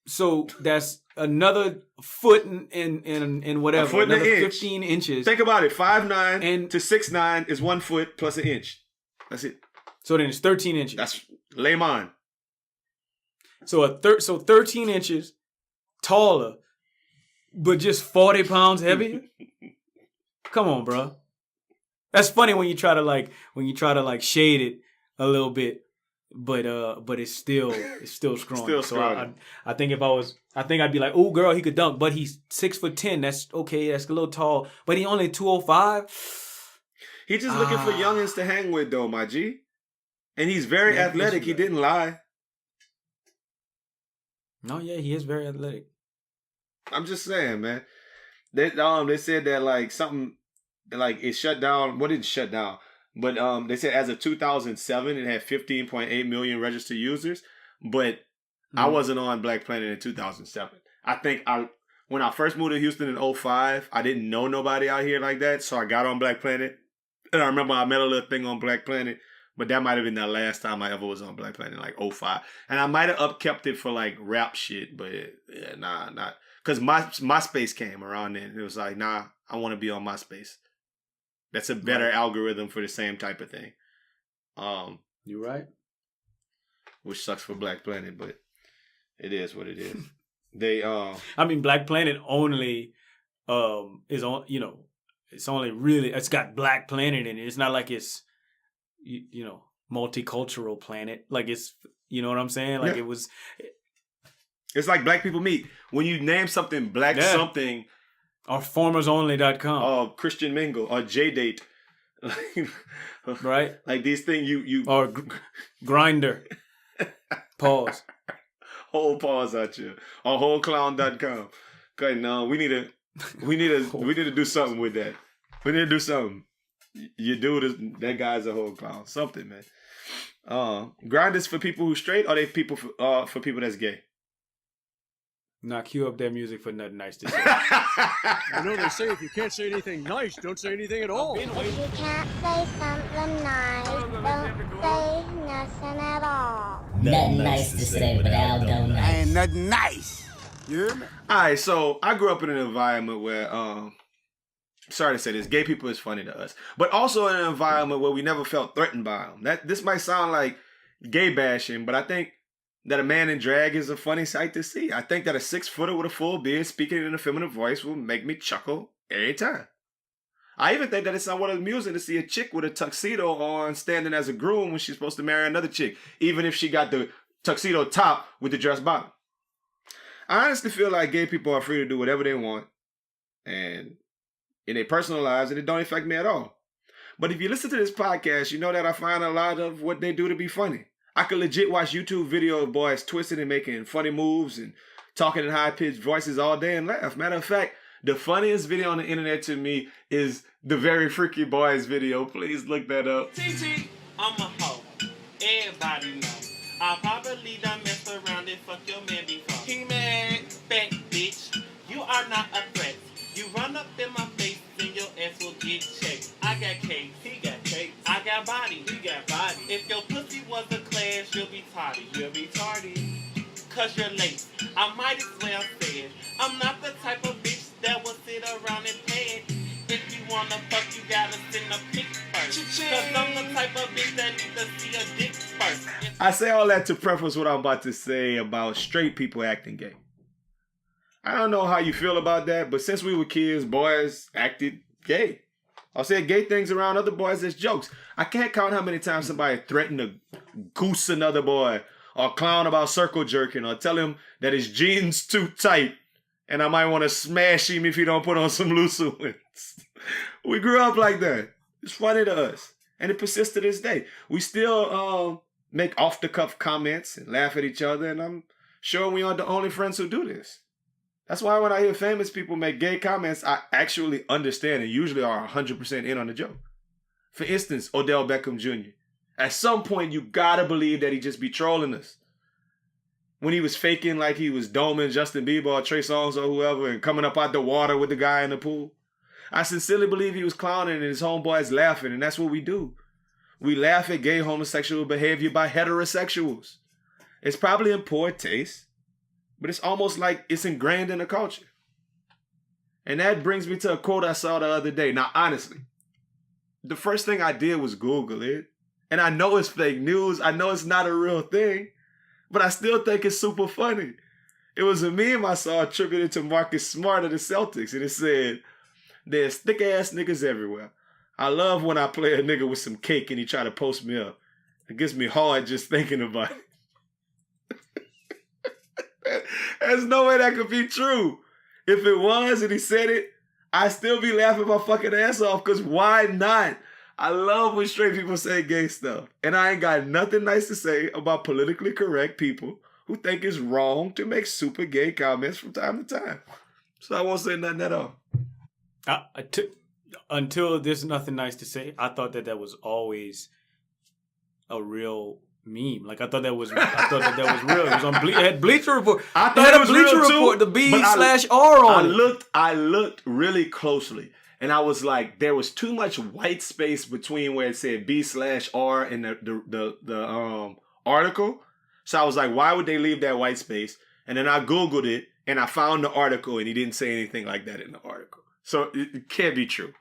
So that's another foot in whatever. A foot and another an inch. 15 inches. Think about it. 5'9" and to 6'9" is 1 foot plus an inch. That's it. So then it's 13 inches. That's layman. So 13 inches taller, but just 40 pounds heavier. Come on, bro. That's funny when you try to shade it a little bit, but it's still strong. Still strong. So I think I'd be like, oh girl, he could dunk, but he's 6'10". That's okay. That's a little tall, but he only 205. He's just looking for youngins to hang with, though, my G. And he's very athletic. He didn't lie. No, yeah, he is very athletic. I'm just saying, man. They said that like something like it shut down. What did it shut down? But they said as of 2007, it had 15.8 million registered users. But I wasn't on BlackPlanet in 2007. I think when I first moved to Houston in 2005, I didn't know nobody out here like that. So I got on BlackPlanet. And I remember I met a little thing on BlackPlanet. But that might have been the last time I ever was on BlackPlanet, like 2005. And I might have upkept it for like rap shit, but yeah, not. Because MySpace came around then. It was like, nah, I want to be on MySpace. That's a better algorithm for the same type of thing. You're right. Which sucks for BlackPlanet, but it is what it is. They I mean, BlackPlanet only is on, it's only really, it's got BlackPlanet in it. It's not like it's multicultural planet. Like it's, you know what I'm saying? Like it was. It's like Black People Meet. When you name something Black something. Or farmersonly.com. Or Christian Mingle. Or J-Date. Right? Like these things you. Or Grinder. Pause. Whole pause at you. Or wholeclown.com. Okay, no, we need to do something with that. We need to do something. You do this. That guy's a whole clown. Something, man. Grinders for people who straight, or they people for people that's gay? Now cue up their music for Nothin NICE to say. I know they say if you can't say anything nice, don't say anything at all. If you can't say something nice, don't say nothing at all. Nothing nice to say, but Aldo nice. Ain't nothing nice. You hear me? All right, so I grew up in an environment where, sorry to say this, gay people is funny to us, but also in an environment where we never felt threatened by them. This might sound like gay bashing, but I think that a man in drag is a funny sight to see. I think that a 6-footer with a full beard speaking in a feminine voice will make me chuckle every time. I even think that it's somewhat amusing to see a chick with a tuxedo on standing as a groom when she's supposed to marry another chick, even if she got the tuxedo top with the dress bottom. I honestly feel like gay people are free to do whatever they want and in their personal lives, and it don't affect me at all. But if you listen to this podcast, you know that I find a lot of what they do to be funny. I could legit watch YouTube video of boys twisting and making funny moves and talking in high-pitched voices all day and laugh. Matter of fact, the funniest video on the internet to me is the Very Freaky Boys video. Please look that up. TT, I'm a hoe. Everybody know. I probably done messed around and fuck your man before. He mad, fat bitch. You are not a threat. You run up in my face and your ass will get checked. I got cake, he got cake. I got body, he got body. If your pussy was a class, you'll be tardy. You'll be tardy. Cause you're late. I might as well say it. I'm not the type of bitch that will sit around and pay it. If you wanna fuck, you gotta send a pic first. Cause I'm the type of bitch that needs to see a dick first. I say all that to preface what I'm about to say about straight people acting gay. I don't know how you feel about that, but since we were kids, boys acted gay. Or said gay things around other boys as jokes. I can't count how many times somebody threatened to goose another boy or clown about circle jerking or tell him that his jeans too tight and I might want to smash him if he don't put on some looser ones. We grew up like that. It's funny to us. And it persists to this day. We still make off-the-cuff comments and laugh at each other, and I'm sure we aren't the only friends who do this. That's why when I hear famous people make gay comments, I actually understand and usually are 100% in on the joke. For instance, Odell Beckham Jr. At some point, you gotta believe that he just be trolling us. When he was faking like he was doming Justin Bieber or Trey Songz or whoever and coming up out the water with the guy in the pool. I sincerely believe he was clowning and his homeboys laughing, and that's what we do. We laugh at gay homosexual behavior by heterosexuals. It's probably in poor taste, but it's almost like it's ingrained in the culture. And that brings me to a quote I saw the other day. Now, honestly, the first thing I did was Google it. And I know it's fake news. I know it's not a real thing. But I still think it's super funny. It was a meme I saw attributed to Marcus Smart of the Celtics. And it said, "There's thick-ass niggas everywhere. I love when I play a nigga with some cake and he try to post me up. It gets me hard just thinking about it." There's no way that could be true. If it was and he said it, I'd still be laughing my fucking ass off, because why not? I love when straight people say gay stuff. And I ain't got nothing nice to say about politically correct people who think it's wrong to make super gay comments from time to time. So I won't say nothing at all. Until there's nothing nice to say, I thought that was always a real meme. Like I thought that was real. It was on it had Bleacher Report. I thought it was Bleacher real Report, too, the B/R on it. I looked really closely, and I was like, there was too much white space between where it said B/R and the article. So I was like, why would they leave that white space? And then I Googled it, and I found the article, and he didn't say anything like that in the article. So it can't be true.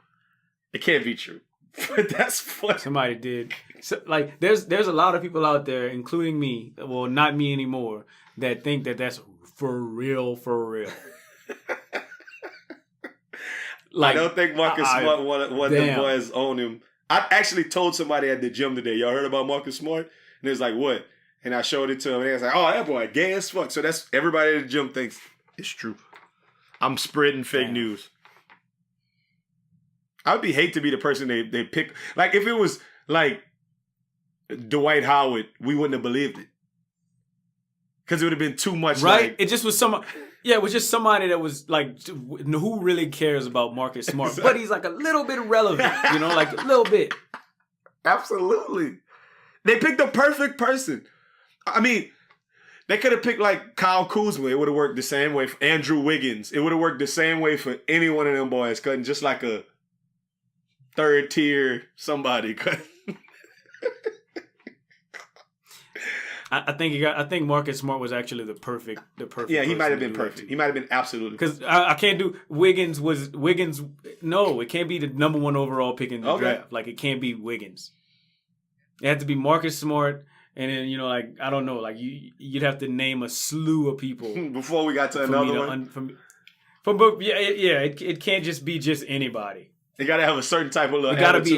It can't be true. But that's funny. Somebody did. So, like, there's a lot of people out there, including me, well, not me anymore, that think that that's for real. I Like, don't think Marcus Smart wanted the boys on him. I actually told somebody at the gym today, y'all heard about Marcus Smart? And they was like, what? And I showed it to him, and they was like, oh, that boy gay as fuck. So that's everybody at the gym thinks it's true. I'm spreading fake news. I would hate to be the person they pick. Like, if it was, like, Dwight Howard, we wouldn't have believed it. Because it would have been too much, right? Like, it just was it was just somebody that was, like, who really cares about Marcus Smart? Exactly. But he's, like, a little bit relevant, like, a little bit. Absolutely. They picked the perfect person. I mean, they could have picked, like, Kyle Kuzma. It would have worked the same way for Andrew Wiggins. It would have worked the same way for any one of them boys. Couldn't just, like, a third tier somebody. I think Marcus Smart was actually the perfect. Yeah, he might have been perfect. He might have been absolutely. Because I can't do Wiggins. No, it can't be the number one overall pick in the draft. Like, it can't be Wiggins. It had to be Marcus Smart, and then like, I don't know, like you'd have to name a slew of people before we got to another one. It can't just be just anybody. It got to have a certain type of It got to be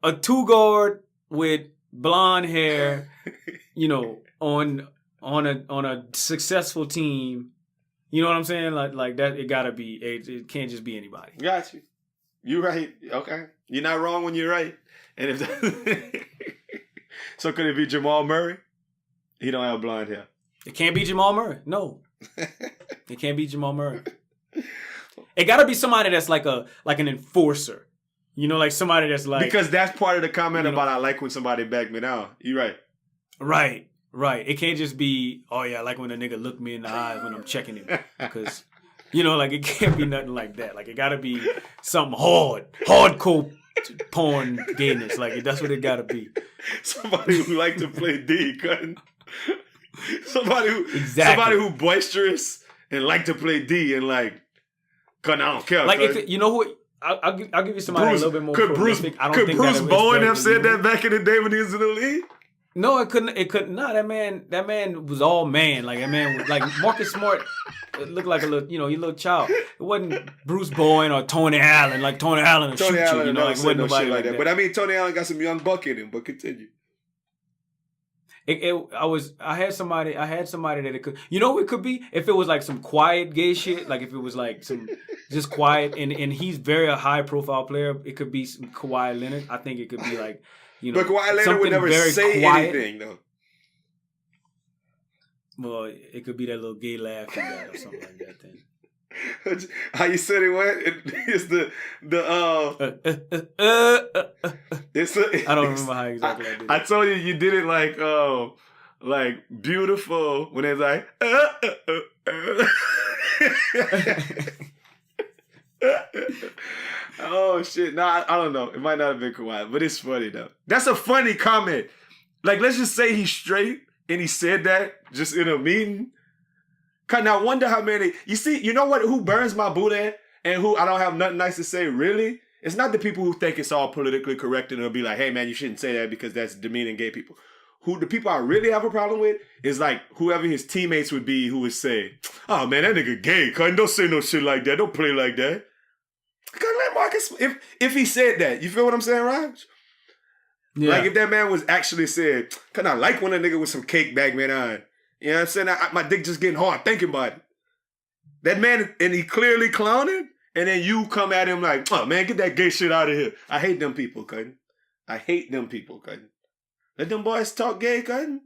a two guard with blonde hair, on a successful team. You know what I'm saying? Like that. It got to be. It can't just be anybody. Got you. You're right. Okay, you're not wrong when you're right. And if so, could it be Jamal Murray? He don't have blonde hair. It can't be Jamal Murray. No, it can't be Jamal Murray. It got to be somebody that's like an enforcer. Like somebody that's like... Because that's part of the comment about I like when somebody back me down. You're right. Right. It can't just be, oh yeah, I like when a nigga look me in the eyes when I'm checking him. Because, like it can't be nothing like that. Like it got to be something hardcore porn gayness. Like that's what it got to be. Somebody who like to play D, couldn't. Somebody who boisterous and like to play D and like... I don't care. Like, who? I'll give you somebody a little bit more prolific. Could Bruce Bowen have said that back in the day when he was in the league? No, it couldn't. It couldn't. No, that man was all man. Like that man was like Marcus Smart. It looked like a little, you know, a little child. It wasn't Bruce Bowen or Tony Allen. Like Tony Allen would shoot you. You know, like wasn't nobody like that. But I mean, Tony Allen got some young buck in him. But continue. I had somebody that it could, you know what it could be? If it was like some quiet gay shit, like if it was like some just quiet and he's very a high profile player, it could be some Kawhi Leonard. I think it could be like, you know, but Kawhi Leonard would never say quiet. Anything though. Well, it could be that little gay laugh you got or something like that then. How you said it went? It's I don't remember how exactly I did it. I told you did it like beautiful when it's like oh shit. Nah, I don't know. It might not have been Kawhi, but it's funny though. That's a funny comment. Like, let's just say he's straight and he said that just in a meeting. Now, I wonder how many... You see, you know what? Who burns my Boudin and who I don't have nothing nice to say, really? It's not the people who think it's all politically correct and they'll be like, hey, man, you shouldn't say that because that's demeaning gay people. The people I really have a problem with is like whoever his teammates would be who would say, oh, man, that nigga gay. Don't say no shit like that. Don't play like that. Let Marcus... If he said that, you feel what I'm saying, Raj? Yeah. Like if that man was actually said, can I like when a nigga with some cake back, man, on? You know what I'm saying? My dick just getting hard thinking about it. That man, and he clearly clowning, and then you come at him like, oh, man, get that gay shit out of here. I hate them people, Cutting. I hate them people, Cutting. Let them boys talk gay, Cutting.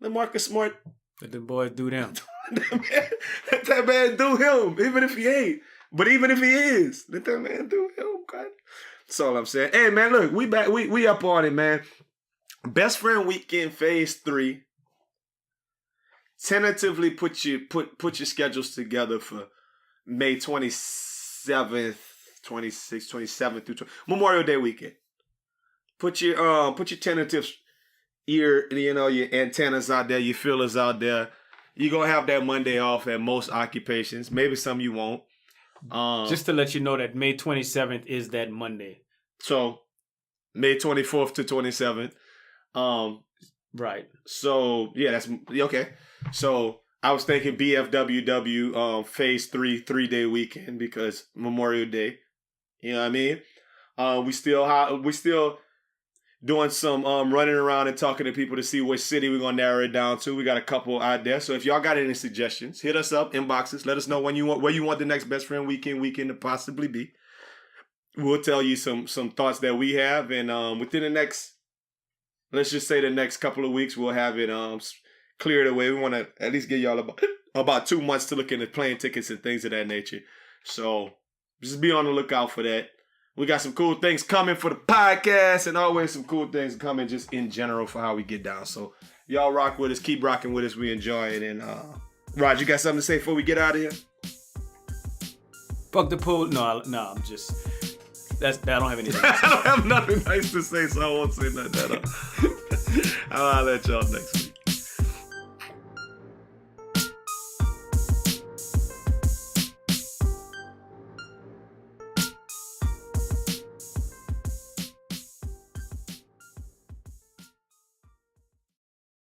Let Marcus Smart. Let them boys do them. Let that man do him, even if he ain't. But even if he is, let that man do him, Cutting. That's all I'm saying. Hey, man, look, we back. We up on it, man. Best Friend Weekend Phase 3. Tentatively put your schedules together for May 27th, 26th, 27th through 20, Memorial Day weekend. Put your tentative ear, you know, your antennas out there, your feelers out there. You're gonna have that Monday off at most occupations. Maybe some you won't. Just to let you know that May 27th is that Monday. So May 24th to 27th. Right. So yeah, that's okay. So I was thinking BFWW Phase 3 3-day weekend because Memorial Day. You know what I mean? We still doing some running around and talking to people to see which city we're gonna narrow it down to. We got a couple out there. So if y'all got any suggestions, hit us up, inboxes. Let us know where you want the next Best Friend Weekend to possibly be. We'll tell you some thoughts that we have, and within the next, let's just say the next couple of weeks, we'll have it cleared away. We want to at least give y'all about 2 months to look into plane tickets and things of that nature. So just be on the lookout for that. We got some cool things coming for the podcast and always some cool things coming just in general for how we get down. So y'all rock with us. Keep rocking with us. We enjoy it. And Raj, you got something to say before we get out of here? Fuck the pool. No, I'm just... I don't have anything. I don't have nothing nice to say, so I won't say nothing. I'll let y'all next week.